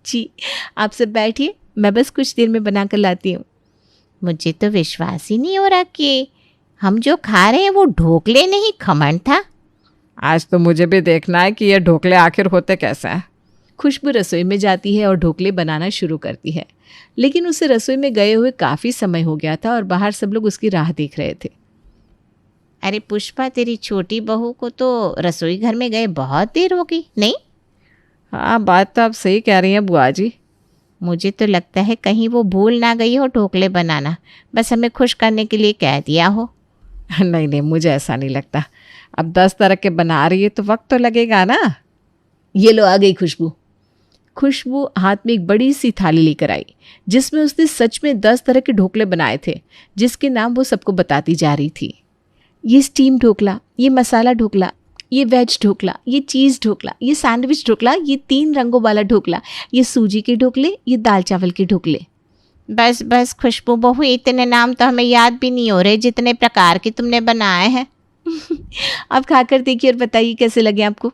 जी, आप सब बैठिए, मैं बस कुछ देर में बनाकर लाती हूँ। मुझे तो विश्वास ही नहीं हो रहा कि हम जो खा रहे हैं वो ढोकले नहीं खमण था। आज तो मुझे भी देखना है कि ये ढोकले आखिर होते कैसे हैं। खुशबू रसोई में जाती है और ढोकले बनाना शुरू करती है, लेकिन उसे रसोई में गए हुए काफ़ी समय हो गया था और बाहर सब लोग उसकी राह देख रहे थे। अरे पुष्पा, तेरी छोटी बहू को तो रसोई घर में गए बहुत देर हो गई, नहीं? हाँ, बात तो आप सही कह रही हैं बुआ जी। मुझे तो लगता है कहीं वो भूल ना गई हो ढोकले बनाना, बस हमें खुश करने के लिए कह दिया हो। नहीं नहीं, मुझे ऐसा नहीं लगता। अब 10 तरह के बना रही है तो वक्त तो लगेगा ना। ये लो आ गई खुशबू। खुशबू हाथ में एक बड़ी सी थाली लेकर आई जिसमें उसने सच में 10 तरह के ढोकले बनाए थे, जिसके नाम वो सबको बताती जा रही थी। ये स्टीम ढोकला, ये मसाला ढोकला, ये वेज ढोकला, ये चीज़ ढोकला, ये सैंडविच ढोकला, ये 3 रंगों वाला ढोकला, ये सूजी के ढोकले, ये दाल चावल के ढोकले। बस बस खुशबू बहू, इतने नाम तो हमें याद भी नहीं हो रहे जितने प्रकार के तुमने बनाए हैं। आप खाकर देखिए और बताइए कैसे लगे आपको।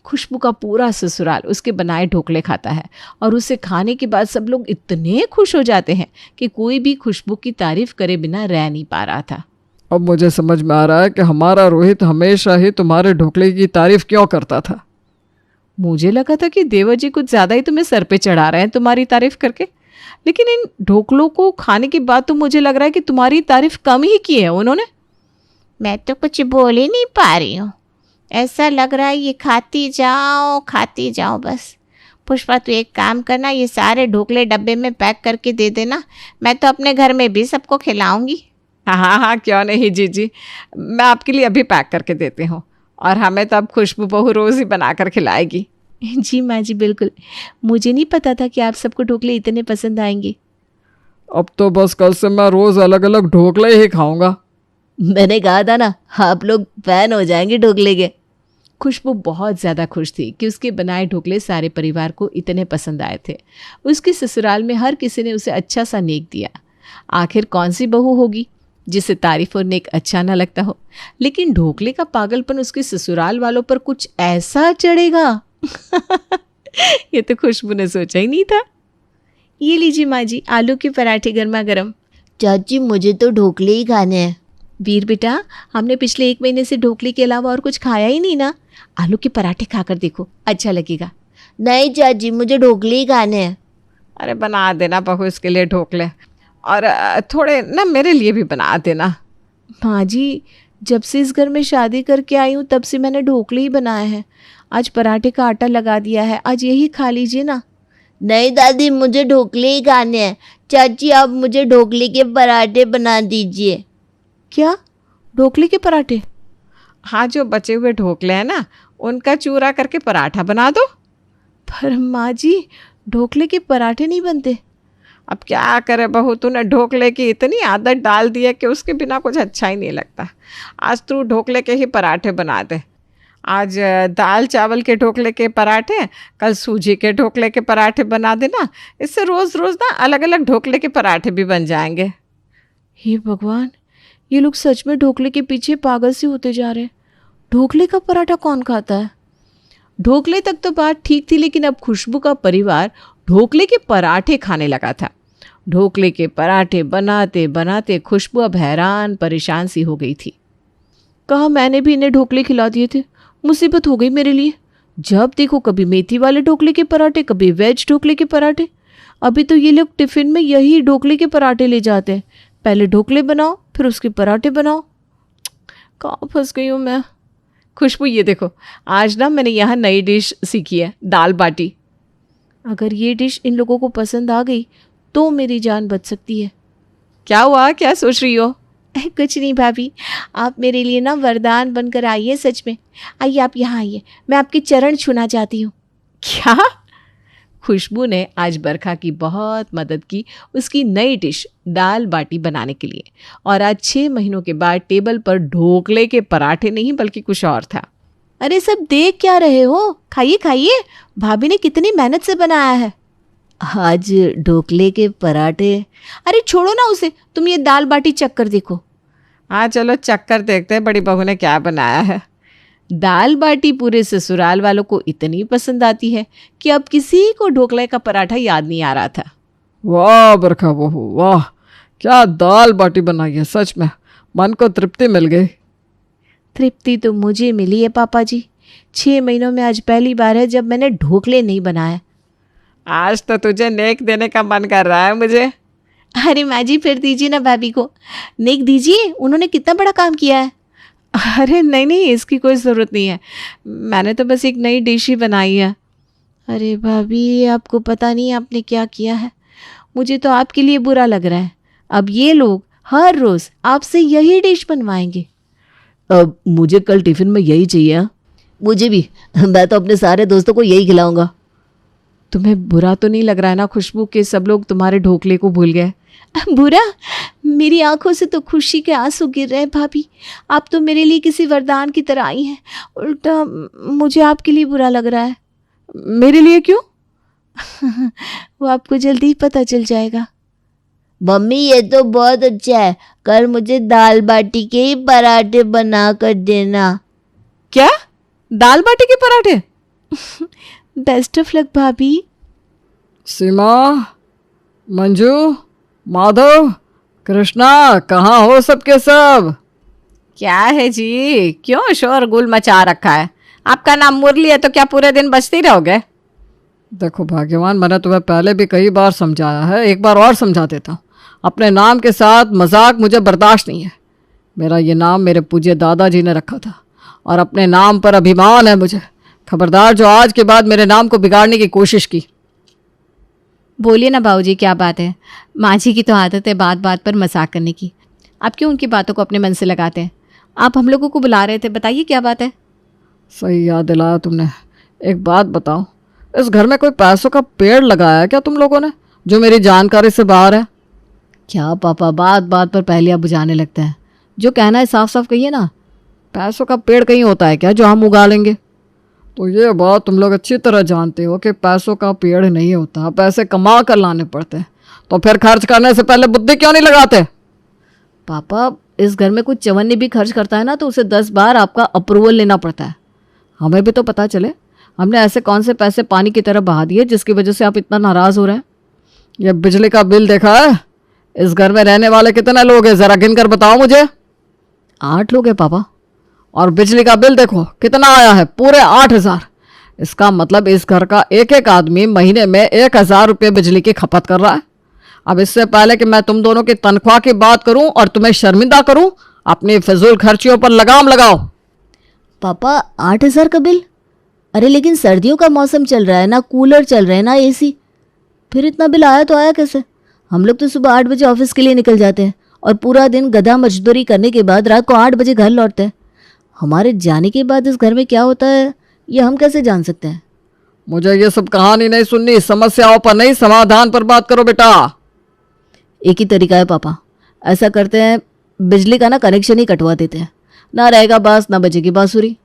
खुशबू का पूरा ससुराल उसके बनाए ढोकले खाता है और उसे खाने के बाद सब लोग इतने खुश हो जाते हैं कि कोई भी खुशबू की तारीफ करे बिना रह नहीं पा रहा था। अब मुझे समझ में आ रहा है कि हमारा रोहित हमेशा ही तुम्हारे ढोकले की तारीफ क्यों करता था। मुझे लगा था कि देवर जी कुछ ज़्यादा ही तुम्हें सर पे चढ़ा रहे हैं तुम्हारी तारीफ करके, लेकिन इन ढोकलों को खाने के बाद तो मुझे लग रहा है कि तुम्हारी तारीफ कम ही की है उन्होंने। मैं तो कुछ बोल ही नहीं पा रही हूँ, ऐसा लग रहा है ये खाती जाओ बस। पुष्पा, तू एक काम करना, ये सारे ढोकले डब्बे में पैक करके दे देना, मैं तो अपने घर में भी सबको खिलाऊंगी। हाँ, क्यों नहीं जीजी, मैं आपके लिए अभी पैक करके देती हूँ और हमें तो अब खुशबू बहू रोज़ ही बना कर खिलाएगी। जी माँ जी बिल्कुल, मुझे नहीं पता था कि आप सबको ढोकले इतने पसंद आएंगे। अब तो बस कल से मैं रोज़ अलग अलग ढोकले ही खाऊंगा। मैंने कहा था ना, आप लोग फैन हो जाएंगे ढोकले के। खुशबू बहुत ज़्यादा खुश थी कि उसके बनाए ढोकले सारे परिवार को इतने पसंद आए थे। उसके ससुराल में हर किसी ने उसे अच्छा सा नेक दिया। आखिर कौन सी बहू होगी जिसे तारीफ और नेक अच्छा ना लगता हो, लेकिन ढोकले का पागलपन उसके ससुराल वालों पर कुछ ऐसा चढ़ेगा ये तो खुशबू ने सोचा ही नहीं था। ये लीजिए माँ जी, आलू के पराठे गर्मा गर्म। चाची मुझे तो ढोकले ही खाने हैं। वीर बेटा, हमने पिछले 1 महीने से ढोकले के अलावा और कुछ खाया ही नहीं ना। आलू के पराठे खाकर देखो, अच्छा लगेगा। नहीं चाची, मुझे ढोकले ही खाने हैं। अरे बना देना बहू इसके लिए ढोकले, और थोड़े ना मेरे लिए भी बना देना। माँ जी, जब से इस घर में शादी करके आई हूँ तब से मैंने ढोकले ही बनाए हैं। आज पराठे का आटा लगा दिया है, आज यही खा लीजिए ना। नहीं दादी, मुझे ढोकले ही खाने हैं। चाची आप मुझे ढोकले के पराठे बना दीजिए। क्या, ढोकले के पराठे? हाँ, जो बचे हुए ढोकले हैं ना उनका चूरा करके पराठा बना दो। पर माँ जी, ढोकले के पराठे नहीं बनते। अब क्या करे बहू, तूने ढोकले की इतनी आदत डाल दी है कि उसके बिना कुछ अच्छा ही नहीं लगता। आज तू ढोकले के ही पराठे बना दे। आज दाल चावल के ढोकले के पराठे, कल सूजी के ढोकले के पराठे बना देना। इससे रोज़ रोज़ ना अलग अलग ढोकले के पराठे भी बन जाएंगे। हे भगवान, ये लोग सच में ढोकले के पीछे पागल से होते जा रहे हैं। ढोकले का पराठा कौन खाता है? ढोकले तक तो बात ठीक थी, लेकिन अब खुशबू का परिवार ढोकले के पराठे खाने लगा था। ढोकले के पराठे बनाते बनाते खुशबू अब हैरान परेशान सी हो गई थी। कहा मैंने भी इन्हें ढोकले खिला दिए थे, मुसीबत हो गई मेरे लिए। जब देखो कभी मेथी वाले ढोकले के पराठे, कभी वेज ढोकले के पराठे। अभी तो ये लोग टिफिन में यही ढोकले के पराठे ले जाते हैं। पहले ढोकले बनाओ फिर उसके पराठे बनाओ। कहाँ फंस गई हूँ मैं। खुशबू ये देखो, आज ना मैंने यहाँ नई डिश सीखी है, दाल बाटी। अगर ये डिश इन लोगों को पसंद आ गई तो मेरी जान बच सकती है। क्या हुआ, क्या सोच रही हो? कुछ नहीं भाभी, आप मेरे लिए ना वरदान बनकर आइए। सच में आइए, आप यहाँ आइए, मैं आपके चरण छूना चाहती हूँ। क्या? खुशबू ने आज बरखा की बहुत मदद की उसकी नई डिश दाल बाटी बनाने के लिए, और आज 6 महीनों के बाद टेबल पर ढोकले के पराठे नहीं बल्कि कुछ और था। अरे सब देख क्या रहे हो, खाइए खाइए, भाभी ने कितनी मेहनत से बनाया है। आज ढोकले के पराठे। अरे छोड़ो ना उसे, तुम ये दाल बाटी चक्कर देखो। हाँ चलो चक्कर देखते हैं बड़ी बहू ने क्या बनाया है। दाल बाटी पूरे ससुराल वालों को इतनी पसंद आती है कि अब किसी को ढोकले का पराठा याद नहीं आ रहा था। वाह बरखा बहू वाह, क्या दाल बाटी बनाई है, सच में मन को तृप्ति मिल गई। तृप्ति तो मुझे मिली है पापा जी। 6 महीनों में आज पहली बार है जब मैंने ढोकले नहीं बनाए। आज तो तुझे नेक देने का मन कर रहा है मुझे। अरे माँ जी फिर दीजिए ना भाभी को, नेक दीजिए, उन्होंने कितना बड़ा काम किया है। अरे नहीं नहीं, इसकी कोई ज़रूरत नहीं है, मैंने तो बस एक नई डिश ही बनाई है। अरे भाभी, आपको पता नहीं आपने क्या किया है, मुझे तो आपके लिए बुरा लग रहा है। अब ये लोग हर रोज़ आपसे यही डिश बनवाएंगे। अब मुझे कल टिफिन में यही चाहिए। हाँ? मुझे भी, मैं तो अपने सारे दोस्तों को यही खिलाऊंगा। तुम्हें बुरा तो नहीं लग रहा है ना खुशबू कि सब लोग तुम्हारे ढोकले को भूल गए? बुरा? मेरी आंखों से तो खुशी के आंसू गिर रहे हैं भाभी। आप तो मेरे लिए किसी वरदान की तरह आई हैं, उल्टा मुझे आपके लिए बुरा लग रहा है। मेरे लिए क्यों? वो आपको जल्दी ही पता चल जाएगा। मम्मी ये तो बहुत अच्छा है, कल मुझे दाल बाटी के ही पराठे बना कर देना। क्या? दाल बाटी के पराठे? बेस्ट ऑफ लक भाभी। सीमा, मंजू, माधव, कृष्णा, कहाँ हो सबके सब? क्या है जी, क्यों शोरगुल मचा रखा है? आपका नाम मुरली है तो क्या पूरे दिन बजती रहोगे? देखो भाग्यवान, मैंने तुम्हें पहले भी कई बार समझाया है, एक बार और समझा देता हूँ। अपने नाम के साथ मजाक मुझे बर्दाश्त नहीं है। मेरा ये नाम मेरे पूज्य दादाजी ने रखा था और अपने नाम पर अभिमान है मुझे। खबरदार जो आज के बाद मेरे नाम को बिगाड़ने की कोशिश की। बोलिए ना बाबूजी, क्या बात है? माँ जी की तो आदत है बात बात पर मजाक करने की। आप क्यों उनकी बातों को अपने मन से लगाते हैं? आप हम लोगों को बुला रहे थे, बताइए क्या बात है? सही याद दिलाया तुमने। एक बात बताओ, इस घर में कोई पैसों का पेड़ लगाया है क्या तुम लोगों ने, जो मेरी जानकारी से बाहर है? क्या पापा बात बात पर पहलियां बुझाने लगता है? जो कहना है साफ साफ कहिए ना। पैसों का पेड़ कहीं होता है क्या जो हम उगा लेंगे? तो ये बात तुम लोग अच्छी तरह जानते हो कि पैसों का पेड़ नहीं होता, पैसे कमा कर लाने पड़ते हैं। तो फिर खर्च करने से पहले बुद्धि क्यों नहीं लगाते? पापा, इस घर में कुछ चवन्नी भी खर्च करता है ना तो उसे 10 बार आपका अप्रूवल लेना पड़ता है। हमें भी तो पता चले हमने ऐसे कौन से पैसे पानी की तरह बहा दिए जिसकी वजह से आप इतना नाराज हो रहे हैं। ये बिजली का बिल देखा है? इस घर में रहने वाले कितने लोग हैं, जरा गिन कर बताओ मुझे। 8 लोग हैं पापा। और बिजली का बिल देखो कितना आया है, पूरे 8,000। इसका मतलब इस घर का एक एक आदमी महीने में 1,000 रुपये बिजली की खपत कर रहा है। अब इससे पहले कि मैं तुम दोनों की तनख्वाह की बात करूं और तुम्हें शर्मिंदा करूं, अपनी फिजूल खर्चियों पर लगाम लगाओ। पापा 8,000 का बिल? अरे लेकिन सर्दियों का मौसम चल रहा है ना, कूलर चल रहे हैं ना, एसी, फिर इतना बिल आया तो आया कैसे? हम लोग तो सुबह 8 बजे ऑफिस के लिए निकल जाते हैं और पूरा दिन गधा मजदूरी करने के बाद रात को 8 बजे घर लौटते हैं। हमारे जाने के बाद इस घर में क्या होता है ये हम कैसे जान सकते हैं? मुझे ये सब कहानी नहीं सुननी, समस्याओं पर नहीं समाधान पर बात करो बेटा। एक ही तरीका है पापा, ऐसा करते हैं बिजली का ना कनेक्शन ही कटवा देते हैं, ना रहेगा बांस ना बजेगी बांसुरी।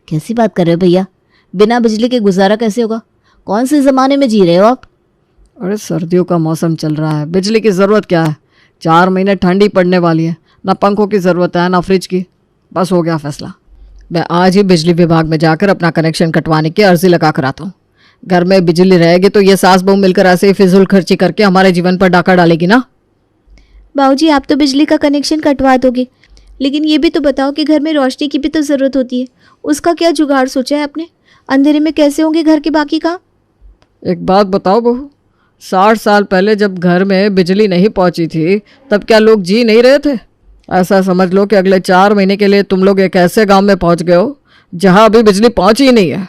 कैसी बात कर रहे हो भैया? बिना बिजली के गुजारा कैसे होगा? कौन से ज़माने में जी रहे हो आप? अरे सर्दियों का मौसम चल रहा है, बिजली की ज़रूरत क्या है? 4 महीने ठंडी पड़ने वाली है, ना पंखों की ज़रूरत है ना फ्रिज की। बस हो गया फैसला। मैं आज ही बिजली विभाग में जाकर अपना कनेक्शन कटवाने की अर्जी लगा कर आता हूँ। घर में बिजली रहेगी तो ये सास बहू मिलकर ऐसे ही फिजूल खर्ची करके हमारे जीवन पर डाका डालेगी ना। बाबूजी, आप तो बिजली का कनेक्शन कटवा दोगे, लेकिन ये भी तो बताओ कि घर में रोशनी की भी तो ज़रूरत होती है, उसका क्या जुगाड़ सोचा है आपने? अंधेरे में कैसे होंगे घर के बाकी काम? एक बात बताओ बहू, 60 साल पहले जब घर में बिजली नहीं पहुंची थी तब क्या लोग जी नहीं रहे थे? ऐसा समझ लो कि अगले 4 महीने के लिए तुम लोग एक ऐसे गांव में पहुंच गए हो जहां अभी बिजली पहुंची ही नहीं है।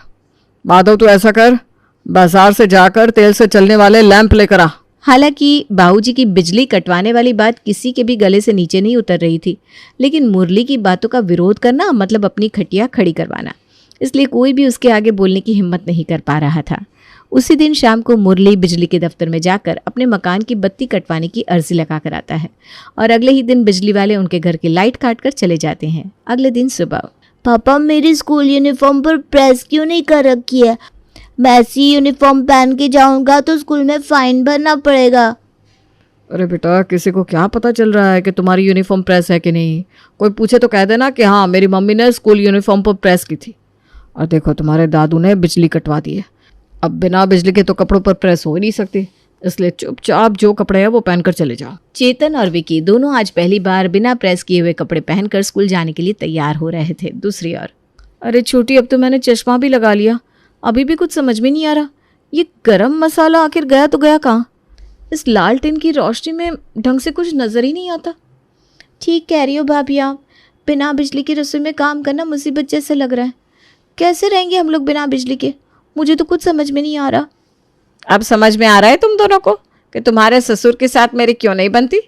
माधव, तू ऐसा कर, बाजार से जाकर तेल से चलने वाले लैंप लेकर आ। हालांकि बाबूजी की बिजली कटवाने वाली बात किसी के भी गले से नीचे नहीं उतर रही थी, लेकिन मुरली की बातों का विरोध करना मतलब अपनी खटिया खड़ी करवाना, इसलिए कोई भी उसके आगे बोलने की हिम्मत नहीं कर पा रहा था। उसी दिन शाम को मुरली बिजली के दफ्तर में जाकर अपने मकान की बत्ती कटवाने की अर्जी लगा कर आता है और अगले ही दिन बिजली वाले उनके घर की लाइट काट कर चले जाते हैं। अगले दिन सुबह, पापा मेरी स्कूल यूनिफॉर्म पर प्रेस क्यों नहीं कर रखी है? मैं ऐसी यूनिफॉर्म पहन के जाऊंगा तो स्कूल में फाइन भरना पड़ेगा। अरे बेटा, किसी को क्या पता चल रहा है कि तुम्हारी यूनिफॉर्म प्रेस है कि नहीं? कोई पूछे तो कह देना कि हाँ, मेरी मम्मी ने स्कूल यूनिफॉर्म पर प्रेस की थी। और देखो, तुम्हारे दादू ने बिजली कटवा दी है। अब बिना बिजली के तो कपड़ों पर प्रेस हो ही नहीं सकती, इसलिए चुपचाप जो कपड़े हैं वो पहनकर चले जाओ। चेतन और विकी दोनों आज पहली बार बिना प्रेस किए हुए कपड़े पहनकर स्कूल जाने के लिए तैयार हो रहे थे। दूसरी ओर, अरे छोटी, अब तो मैंने चश्मा भी लगा लिया, अभी भी कुछ समझ में नहीं आ रहा, ये गरम मसाला आखिर गया तो गया कहाँ? इस लालटेन की रोशनी में ढंग से कुछ नजर ही नहीं आता। ठीक कह रही हो भाभी आप, बिना बिजली की रसोई में काम करना मुसीबत जैसे लग रहा है। कैसे रहेंगे हम लोग बिना बिजली के? मुझे तो कुछ समझ में नहीं आ रहा। अब समझ में आ रहा है तुम दोनों को कि तुम्हारे ससुर के साथ मेरी क्यों नहीं बनती।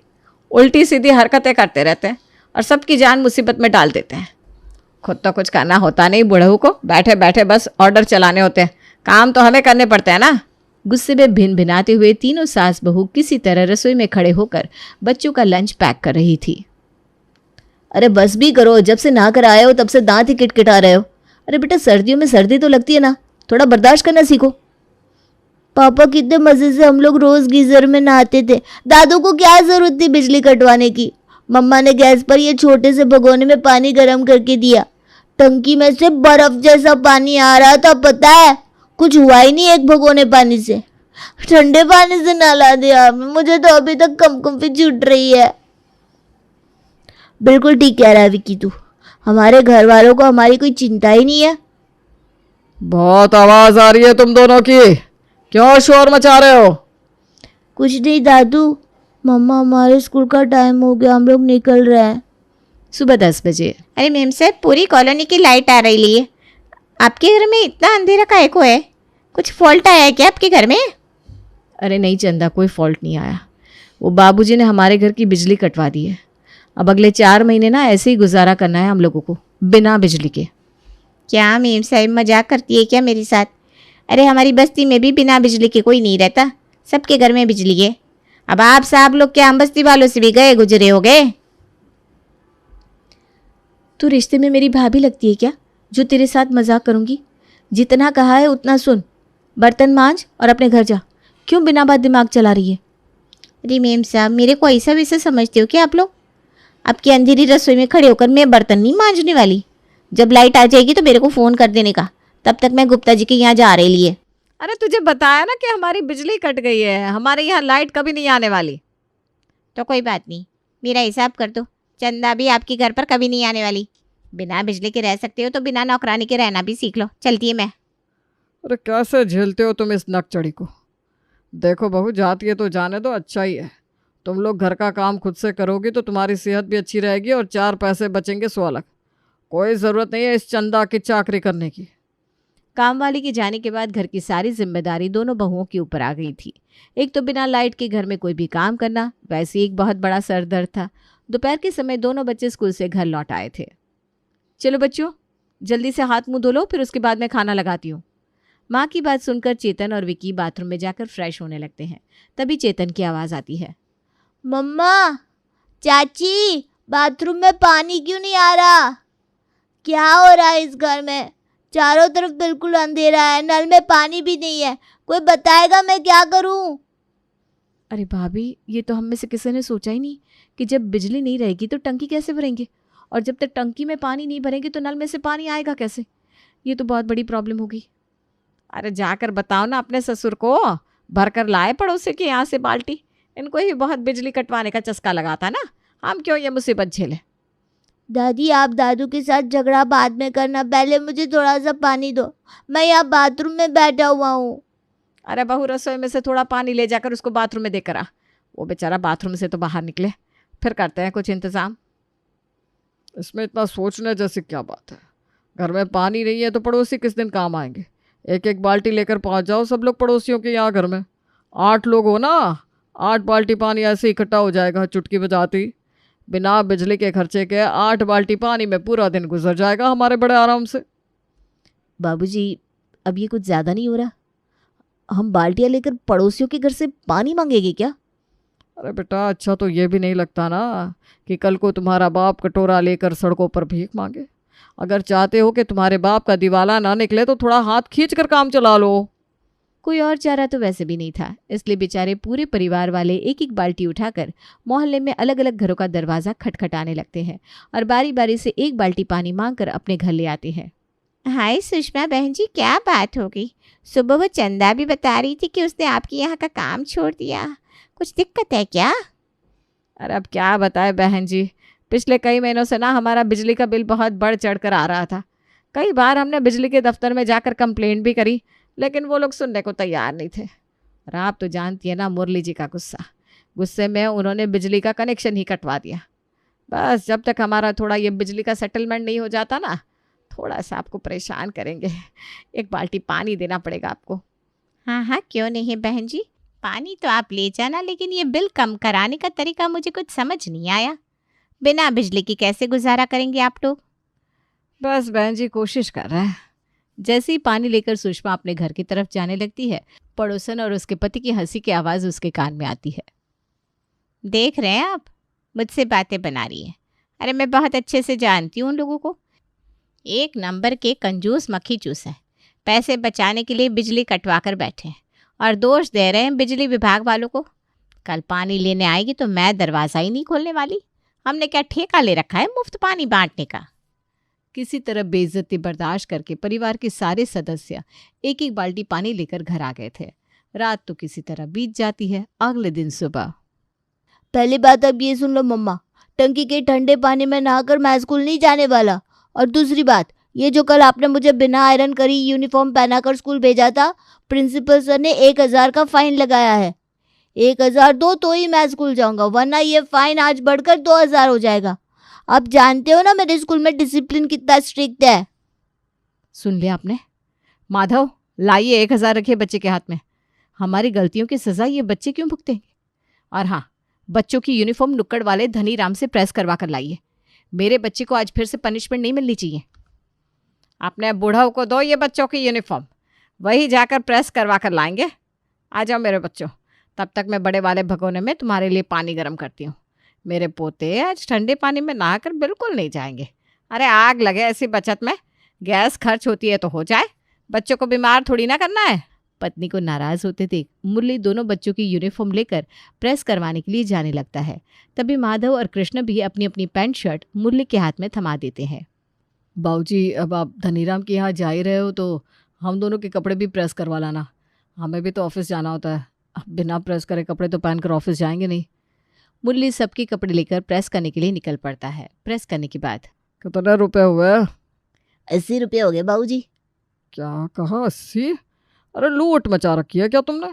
उल्टी सीधी हरकतें करते रहते हैं और सबकी जान मुसीबत में डाल देते हैं। खुद तो कुछ करना होता नहीं, बूढ़ों को बैठे बैठे बस ऑर्डर चलाने होते हैं, काम तो हमें करने पड़ते हैं ना। गुस्से में भिन भिनाते हुए तीनों सास बहू किसी तरह रसोई में खड़े होकर बच्चों का लंच पैक कर रही थी। अरे बस भी करो, जब से नहा कर आए हो तब से दांत ही किटकिटा रहे हो। अरे बेटा, सर्दियों में सर्दी तो लगती है ना, थोड़ा बर्दाश्त करना सीखो। पापा कितने मजे से हम लोग रोज गीजर में नहाते थे। दादू को क्या जरूरत थी बिजली कटवाने की? मम्मा ने गैस पर ये छोटे से भगोने में पानी गर्म करके दिया। टंकी में से बर्फ जैसा पानी आ रहा था, पता है कुछ हुआ ही नहीं एक भगोने पानी से। ठंडे पानी से नहला दिया। मुझे तो अभी तक कंपकंपी छूट रही है। बिल्कुल ठीक कह रहा है विक्की तू। हमारे घर वालों को हमारी कोई चिंता ही नहीं है। बहुत आवाज आ रही है तुम दोनों की, क्यों शोर मचा रहे हो? कुछ नहीं दादू, मम्मा हमारे स्कूल का टाइम हो गया, हम लोग निकल रहे हैं। सुबह 10 बजे। अरे मेम साहब, पूरी कॉलोनी की लाइट आ रही है। आपके घर में इतना अंधेरा काहे को है? कुछ फॉल्ट आया है क्या आपके घर में? अरे नहीं चंदा, कोई फॉल्ट नहीं आया। वो बाबूजी ने हमारे घर की बिजली कटवा दी है। अब अगले 4 महीने ना ऐसे ही गुजारा करना है हम लोगों को बिना बिजली के। क्या मेम साहब मजाक करती है क्या मेरे साथ? अरे हमारी बस्ती में भी बिना बिजली के कोई नहीं रहता, सबके घर में बिजली है। अब आप साहब लोग क्या हम बस्ती वालों से भी गए गुजरे हो गए? तू रिश्ते में मेरी भाभी लगती है क्या जो तेरे साथ मजाक करूंगी? जितना कहा है उतना सुन, बर्तन मांज और अपने घर जा। क्यों बिना बात दिमाग चला रही है? अरे मेम साहब, मेरे को ऐसा वैसा समझते हो क्या आप लोग? आपकी अंधेरी रसोई में खड़े होकर मैं बर्तन नहीं मांजने वाली। जब लाइट आ जाएगी तो मेरे को फ़ोन कर देने का, तब तक मैं गुप्ता जी के यहाँ जा रही है। अरे तुझे बताया ना कि हमारी बिजली कट गई है, हमारे यहाँ लाइट कभी नहीं आने वाली। तो कोई बात नहीं, मेरा हिसाब कर दो, चंदा भी आपके घर पर कभी नहीं आने वाली। बिना बिजली के रह सकते हो तो बिना नौकरानी के रहना भी सीख लो। चलती है मैं। अरे कैसे झेलते हो तुम इस नकचड़ी को? देखो बहू, जाती है तो जाने दो, अच्छा ही है। तुम लोग घर का काम खुद से करोगी तो तुम्हारी सेहत भी अच्छी रहेगी और 4 पैसे बचेंगे 100 लाख। कोई ज़रूरत नहीं है इस चंदा की चाकरी करने की। काम वाली के जाने के बाद घर की सारी जिम्मेदारी दोनों बहुओं के ऊपर आ गई थी। एक तो बिना लाइट के घर में कोई भी काम करना वैसे एक बहुत बड़ा सरदर्द था। दोपहर के समय दोनों बच्चे स्कूल से घर लौट आए थे। चलो बच्चों, जल्दी से हाथ मुंह धो लो, फिर उसके बाद मैं खाना लगाती हूँ। माँ की बात सुनकर चेतन और विकी बाथरूम में जाकर फ्रेश होने लगते हैं। तभी चेतन की आवाज़ आती है। मम्मा, चाची, बाथरूम में पानी क्यों नहीं आ रहा? क्या हो रहा है इस घर में? चारों तरफ बिल्कुल अंधेरा है, नल में पानी भी नहीं है। कोई बताएगा मैं क्या करूं? अरे भाभी, ये तो हम में से किसी ने सोचा ही नहीं कि जब बिजली नहीं रहेगी तो टंकी कैसे भरेंगे, और जब तक टंकी में पानी नहीं भरेंगे तो नल में से पानी आएगा कैसे? ये तो बहुत बड़ी प्रॉब्लम होगी। अरे जाकर बताओ ना अपने ससुर को, भर कर लाए पड़ोसी के यहाँ से बाल्टी। इनको ही बहुत बिजली कटवाने का चस्का लगा था ना, हम क्यों ये मुसीबत झेले। दादी, आप दादू के साथ झगड़ा बाद में करना, पहले मुझे थोड़ा सा पानी दो। मैं यहाँ बाथरूम में बैठा हुआ हूँ। अरे बहू, रसोई में से थोड़ा पानी ले जाकर उसको बाथरूम में देकर आ। वो बेचारा बाथरूम से तो बाहर निकले, फिर करते हैं कुछ इंतज़ाम। इसमें इतना सोचने जैसी क्या बात है? घर में पानी नहीं है तो पड़ोसी किस दिन काम आएंगे? एक एक बाल्टी लेकर पहुंच जाओ सब लोग पड़ोसियों के यहाँ। घर में 8 लोग हो ना, 8 बाल्टी पानी ऐसे इकट्ठा हो जाएगा चुटकी बजाती। बिना बिजली के खर्चे के 8 बाल्टी पानी में पूरा दिन गुजर जाएगा हमारे बड़े आराम से। बाबूजी, अब ये कुछ ज़्यादा नहीं हो रहा? हम बाल्टियाँ लेकर पड़ोसियों के घर से पानी मांगेंगे क्या? अरे बेटा, अच्छा तो ये भी नहीं लगता ना कि कल को तुम्हारा बाप कटोरा लेकर सड़कों पर भीख मांगे। अगर चाहते हो कि तुम्हारे बाप का दिवाला ना निकले तो थोड़ा हाथ खींच कर काम चला लो। कोई और चारा तो वैसे भी नहीं था, इसलिए बेचारे पूरे परिवार वाले एक एक बाल्टी उठाकर मोहल्ले में अलग अलग घरों का दरवाज़ा खटखटाने लगते हैं और बारी बारी से एक बाल्टी पानी मांगकर अपने घर ले आते हैं। हाय सुषमा बहन जी, क्या बात हो गई? सुबह वो चंदा भी बता रही थी कि उसने आपके यहाँ का काम छोड़ दिया। कुछ दिक्कत है क्या? अरे अब क्या बताए बहन जी, पिछले कई महीनों से ना हमारा बिजली का बिल बहुत बढ़ चढ़ कर आ रहा था। कई बार हमने बिजली के दफ्तर में जाकर कंप्लेंट भी करी, लेकिन वो लोग सुनने को तैयार नहीं थे। और आप तो जानती है ना मुरली जी का गुस्सा। गुस्से में उन्होंने बिजली का कनेक्शन ही कटवा दिया। बस जब तक हमारा थोड़ा ये बिजली का सेटलमेंट नहीं हो जाता ना, थोड़ा सा आपको परेशान करेंगे। एक बाल्टी पानी देना पड़ेगा आपको। हाँ हाँ, क्यों नहीं बहन जी, पानी तो आप ले जाना, लेकिन ये बिल कम कराने का तरीका मुझे कुछ समझ नहीं आया। बिना बिजली की कैसे गुजारा करेंगे आप लोग? बस बहन जी कोशिश कर रहे हैं। जैसे ही पानी लेकर सुषमा अपने घर की तरफ जाने लगती है, पड़ोसन और उसके पति की हंसी की आवाज़ उसके कान में आती है। देख रहे हैं आप, मुझसे बातें बना रही है। अरे मैं बहुत अच्छे से जानती हूँ उन लोगों को, एक नंबर के कंजूस मक्खी चूस है। पैसे बचाने के लिए बिजली कटवा कर बैठे हैं और दोष दे रहे हैं बिजली विभाग वालों को। कल पानी लेने आएगी तो मैं दरवाज़ा ही नहीं खोलने वाली। हमने क्या ठेका ले रखा है मुफ्त पानी बांटने का? किसी तरह बेइज्जती बर्दाश्त करके परिवार के सारे सदस्य एक एक बाल्टी पानी लेकर घर आ गए थे। रात तो किसी तरह बीत जाती है। अगले दिन सुबह, पहली बात अब ये सुन लो मम्मा, टंकी के ठंडे पानी में नहाकर मैं स्कूल नहीं जाने वाला। और दूसरी बात, ये जो कल आपने मुझे बिना आयरन करी यूनिफॉर्म पहनाकर स्कूल भेजा था, प्रिंसिपल सर ने 1000 का फाइन लगाया है। 1000 दो तो ही मैं स्कूल जाऊंगा, वरना ये फाइन आज बढ़कर 2000 हो जाएगा। आप जानते हो ना मेरे स्कूल में डिसिप्लिन कितना स्ट्रिक्ट है। सुन लिया आपने? माधव, लाइए 1000 रखिए बच्चे के हाथ में। हमारी गलतियों की सजा ये बच्चे क्यों भुगतेंगे? और हाँ, बच्चों की यूनिफॉर्म नुक्कड़ वाले धनीराम से प्रेस करवा कर लाइए। मेरे बच्चे को आज फिर से पनिशमेंट नहीं मिलनी चाहिए। अपने बूढ़ाओं को दो ये बच्चों की यूनिफॉर्म, वही जाकर प्रेस करवा कर लाएंगे। आ जाओ मेरे बच्चों, तब तक मैं बड़े वाले भगोने में तुम्हारे लिए पानी गर्म करती हूँ। मेरे पोते आज ठंडे पानी में नहाकर बिल्कुल नहीं जाएंगे। अरे आग लगे ऐसी बचत में, गैस खर्च होती है तो हो जाए, बच्चों को बीमार थोड़ी ना करना है। पत्नी को नाराज होते देख मुरली दोनों बच्चों की यूनिफॉर्म लेकर प्रेस करवाने के लिए जाने लगता है। तभी माधव और कृष्ण भी अपनी अपनी पैंट शर्ट मुरली के हाथ में थमा देते हैं। बाबूजी, अब आप धनीराम के यहाँ जा ही रहे हो तो हम दोनों के कपड़े भी प्रेस करवा लाना। हमें भी तो ऑफिस जाना होता है। अब बिना प्रेस करे कपड़े तो पहनकर ऑफिस जाएंगे नहीं। मुरली सबके कपड़े लेकर प्रेस करने के लिए निकल पड़ता है। प्रेस करने के बाद, कितने रुपए हुए? 80 रुपये हो गए बाबूजी। क्या कहा 80? अरे लूट मचा रखी है क्या तुमने?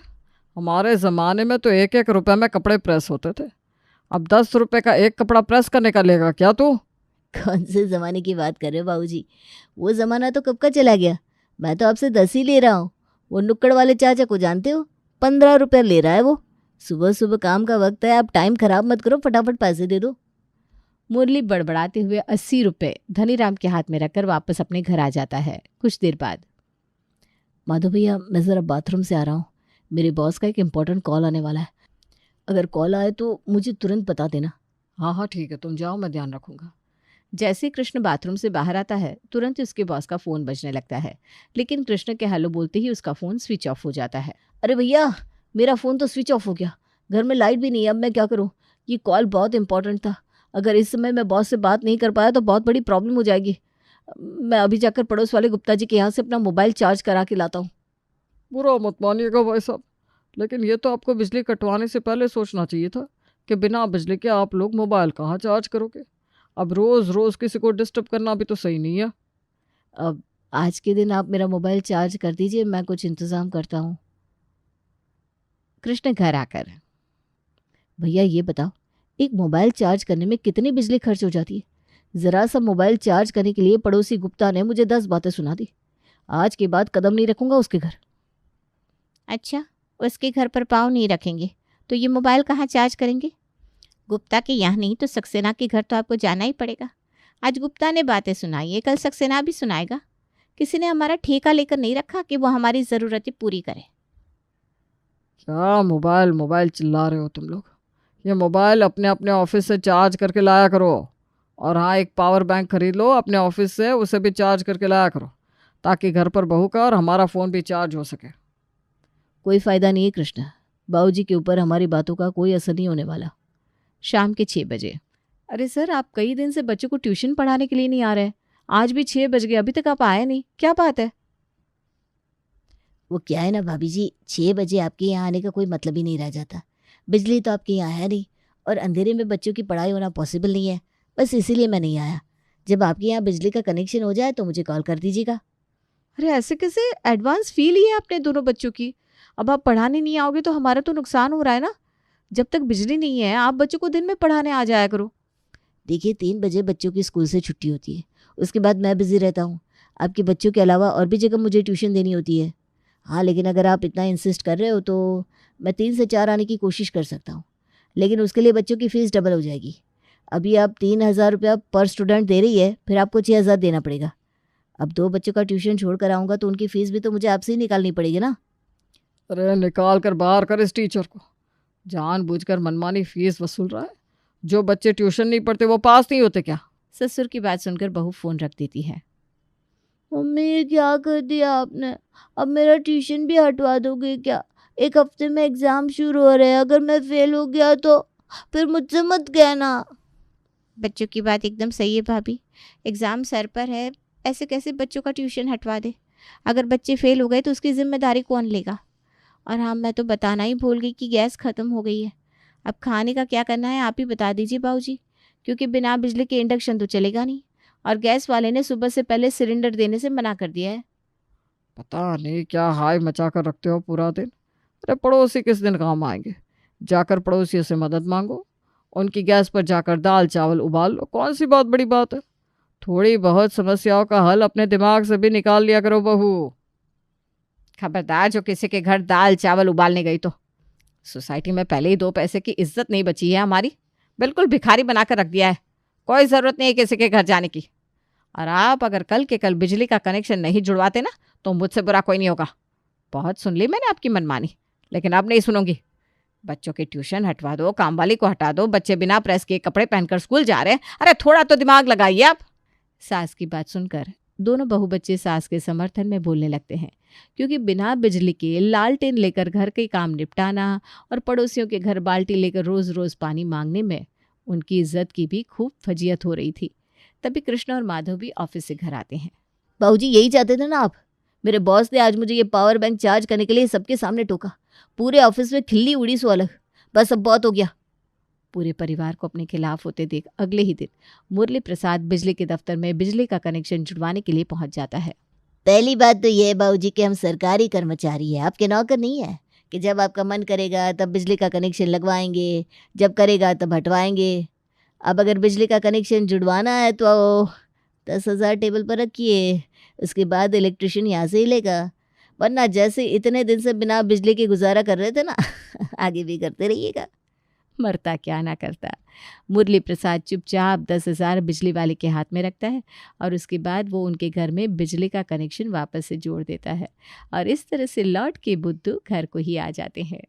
हमारे ज़माने में तो 1-1 रुपए में कपड़े प्रेस होते थे। अब 10 रुपए का एक कपड़ा प्रेस करने का लेगा क्या तू? कौन से ज़माने की बात कर रहे हो बाबूजी? वो ज़माना तो कब का चला गया। मैं तो आपसे 10 ही ले रहा हूँ। वो नुक्कड़ वाले चाचा को जानते हो? 15 रुपये ले रहा है वो। सुबह सुबह काम का वक्त है, आप टाइम खराब मत करो, फटाफट पैसे दे दो। मुरली बड़बड़ाते हुए 80 रुपये धनीराम के हाथ में रखकर वापस अपने घर आ जाता है। कुछ देर बाद, माधव भैया, मैं ज़रा बाथरूम से आ रहा हूँ। मेरे बॉस का एक इम्पोर्टेंट कॉल आने वाला है। अगर कॉल आए तो मुझे तुरंत बता देना। हाँ हाँ ठीक है, तुम जाओ, मैं ध्यान रखूँगा। जैसे कृष्ण बाथरूम से बाहर आता है, तुरंत उसके बॉस का फ़ोन बजने लगता है। लेकिन कृष्ण के हेलो बोलते ही उसका फ़ोन स्विच ऑफ हो जाता है। अरे भैया, मेरा फ़ोन तो स्विच ऑफ हो गया। घर में लाइट भी नहीं है, अब मैं क्या करूँ? ये कॉल बहुत इंपॉर्टेंट था। अगर इस समय मैं बॉस से बात नहीं कर पाया तो बहुत बड़ी प्रॉब्लम हो जाएगी। मैं अभी जाकर पड़ोस वाले गुप्ता जी के यहाँ से अपना मोबाइल चार्ज करा के लाता हूँ। बुरा मत मानिएगा भाई साहब, लेकिन ये तो आपको बिजली कटवाने से पहले सोचना चाहिए था कि बिना बिजली के आप लोग मोबाइल कहाँ चार्ज करोगे। अब रोज़ रोज़ किसी को डिस्टर्ब करना भी तो सही नहीं है। अब आज के दिन आप मेरा मोबाइल चार्ज कर दीजिए, मैं कुछ इंतज़ाम करता हूँ। कृष्ण घर आकर, भैया ये बताओ, एक मोबाइल चार्ज करने में कितनी बिजली खर्च हो जाती है? ज़रा सा मोबाइल चार्ज करने के लिए पड़ोसी गुप्ता ने मुझे 10 बातें सुना दी। आज के बाद कदम नहीं रखूंगा उसके घर। अच्छा, उसके घर पर पाँव नहीं रखेंगे तो ये मोबाइल कहाँ चार्ज करेंगे? गुप्ता के यहाँ नहीं तो सक्सेना के घर तो आपको जाना ही पड़ेगा। आज गुप्ता ने बातें सुनाई है, कल सक्सेना भी सुनाएगा। किसी ने हमारा ठेका लेकर नहीं रखा कि वो हमारी ज़रूरतें पूरी करे। क्या मोबाइल मोबाइल चिल्ला रहे हो तुम लोग? ये मोबाइल अपने अपने ऑफिस से चार्ज करके लाया करो। और हाँ, एक पावर बैंक खरीद लो अपने ऑफिस से, उसे भी चार्ज करके लाया करो ताकि घर पर बहू का और हमारा फ़ोन भी चार्ज हो सके। कोई फ़ायदा नहीं है कृष्ण, बाबूजी के ऊपर हमारी बातों का कोई असर नहीं होने वाला। शाम के 6 बजे, अरे सर, आप कई दिन से बच्चों को ट्यूशन पढ़ाने के लिए नहीं आ रहे। आज भी 6 बज गए, अभी तक आप आए नहीं, क्या बात है? वो क्या है ना भाभी जी, 6 बजे आपके यहाँ आने का कोई मतलब ही नहीं रह जाता। बिजली तो आपके यहाँ है नहीं और अंधेरे में बच्चों की पढ़ाई होना पॉसिबल नहीं है, बस इसीलिए मैं नहीं आया। जब आपके यहाँ बिजली का कनेक्शन हो जाए तो मुझे कॉल कर दीजिएगा। अरे ऐसे कैसे? एडवांस फी ली है अपने दोनों बच्चों की। अब आप पढ़ाने नहीं आओगे तो हमारा तो नुकसान हो रहा है ना। जब तक बिजली नहीं है आप बच्चों को दिन में पढ़ाने आ जाया करो। देखिए 3 बजे बच्चों की स्कूल से छुट्टी होती है, उसके बाद मैं बिज़ी रहता हूँ। आपके बच्चों के अलावा और भी जगह मुझे ट्यूशन देनी होती है। हाँ, लेकिन अगर आप इतना इंसिस्ट कर रहे हो तो मैं 3 से 4 आने की कोशिश कर सकता हूँ, लेकिन उसके लिए बच्चों की फ़ीस डबल हो जाएगी। अभी आप 3,000 रुपया पर स्टूडेंट दे रही है, फिर आपको 6,000 देना पड़ेगा। अब 2 बच्चों का ट्यूशन छोड़ कर आऊँगा तो उनकी फ़ीस भी तो मुझे आपसे ही निकालनी पड़ेगी ना। अरे निकाल कर बाहर कर इस टीचर को, जानबूझकर मनमानी फीस वसूल रहा है। जो बच्चे ट्यूशन नहीं पढ़ते वो पास नहीं होते क्या? ससुर की बात सुनकर बहू फोन रख देती है। मम्मी ये क्या कर दिया आपने? अब मेरा ट्यूशन भी हटवा दोगे क्या? 1 हफ्ते में एग्जाम शुरू हो रहे हैं, अगर मैं फेल हो गया तो फिर मुझसे मत कहना। बच्चों की बात एकदम सही है भाभी, एग्ज़ाम सर पर है, ऐसे कैसे बच्चों का ट्यूशन हटवा दे? अगर बच्चे फेल हो गए तो उसकी जिम्मेदारी कौन लेगा? और हाँ, मैं तो बताना ही भूल गई कि गैस ख़त्म हो गई है। अब खाने का क्या करना है आप ही बता दीजिए बाबूजी, क्योंकि बिना बिजली के इंडक्शन तो चलेगा नहीं, और गैस वाले ने सुबह से पहले सिलेंडर देने से मना कर दिया है। पता नहीं क्या हाय मचा कर रखते हो पूरा दिन। अरे पड़ोसी किस दिन काम आएंगे? जाकर पड़ोसियों से मदद मांगो, उनकी गैस पर जाकर दाल चावल उबाल लो, कौन सी बहुत बड़ी बात है। थोड़ी बहुत समस्याओं का हल अपने दिमाग से भी निकाल लिया करो बहू। खबरदार जो किसी के घर दाल चावल उबालने गई तो। सोसाइटी में पहले ही 2 पैसे की इज्जत नहीं बची है हमारी, बिल्कुल भिखारी बनाकर रख दिया है। कोई ज़रूरत नहीं है किसी के घर जाने की। और आप अगर कल के कल बिजली का कनेक्शन नहीं जुड़वाते ना तो मुझसे बुरा कोई नहीं होगा। बहुत सुन ली मैंने आपकी मनमानी, लेकिन अब नहीं सुनूंगी। बच्चों के ट्यूशन हटवा दो, काम वाली को हटा दो, बच्चे बिना प्रेस के कपड़े पहनकर स्कूल जा रहे हैं। अरे थोड़ा तो दिमाग लगाइए आप। सास की बात सुनकर दोनों बहू बच्चे सास के समर्थन में बोलने लगते हैं, क्योंकि बिना बिजली के लालटेन लेकर घर के काम निपटाना और पड़ोसियों के घर बाल्टी लेकर रोज रोज पानी मांगने में उनकी इज्जत की भी खूब फजीयत हो रही थी। तभी कृष्ण और माधव भी ऑफिस से घर आते हैं। बाबूजी यही चाहते थे ना आप? मेरे बॉस ने आज मुझे ये पावर बैंक चार्ज करने के लिए सबके सामने टोका, पूरे ऑफिस में खिल्ली उड़ी सो अलग। बस अब बहुत हो गया। पूरे परिवार को अपने खिलाफ होते देख अगले ही दिन मुरली प्रसाद बिजली के दफ्तर में बिजली का कनेक्शन जुड़वाने के लिए पहुंच जाता है। पहली बात तो ये है बाबूजी कि हम सरकारी कर्मचारी हैं, आपके नौकर नहीं है कि जब आपका मन करेगा तब बिजली का कनेक्शन लगवाएंगे, जब करेगा तब हटवाएंगे। अब अगर बिजली का कनेक्शन जुड़वाना है तो 10,000 टेबल पर रखिए, उसके बाद इलेक्ट्रिशियन यहाँ से ही लेगा, वरना जैसे इतने दिन से बिना बिजली के गुजारा कर रहे थे ना आगे भी करते रहिएगा। मरता क्या ना करता। मुरली प्रसाद चुपचाप 10,000 बिजली वाले के हाथ में रखता है और उसके बाद वो उनके घर में बिजली का कनेक्शन वापस से जोड़ देता है और इस तरह से लौट के बुद्धू घर को ही आ जाते हैं।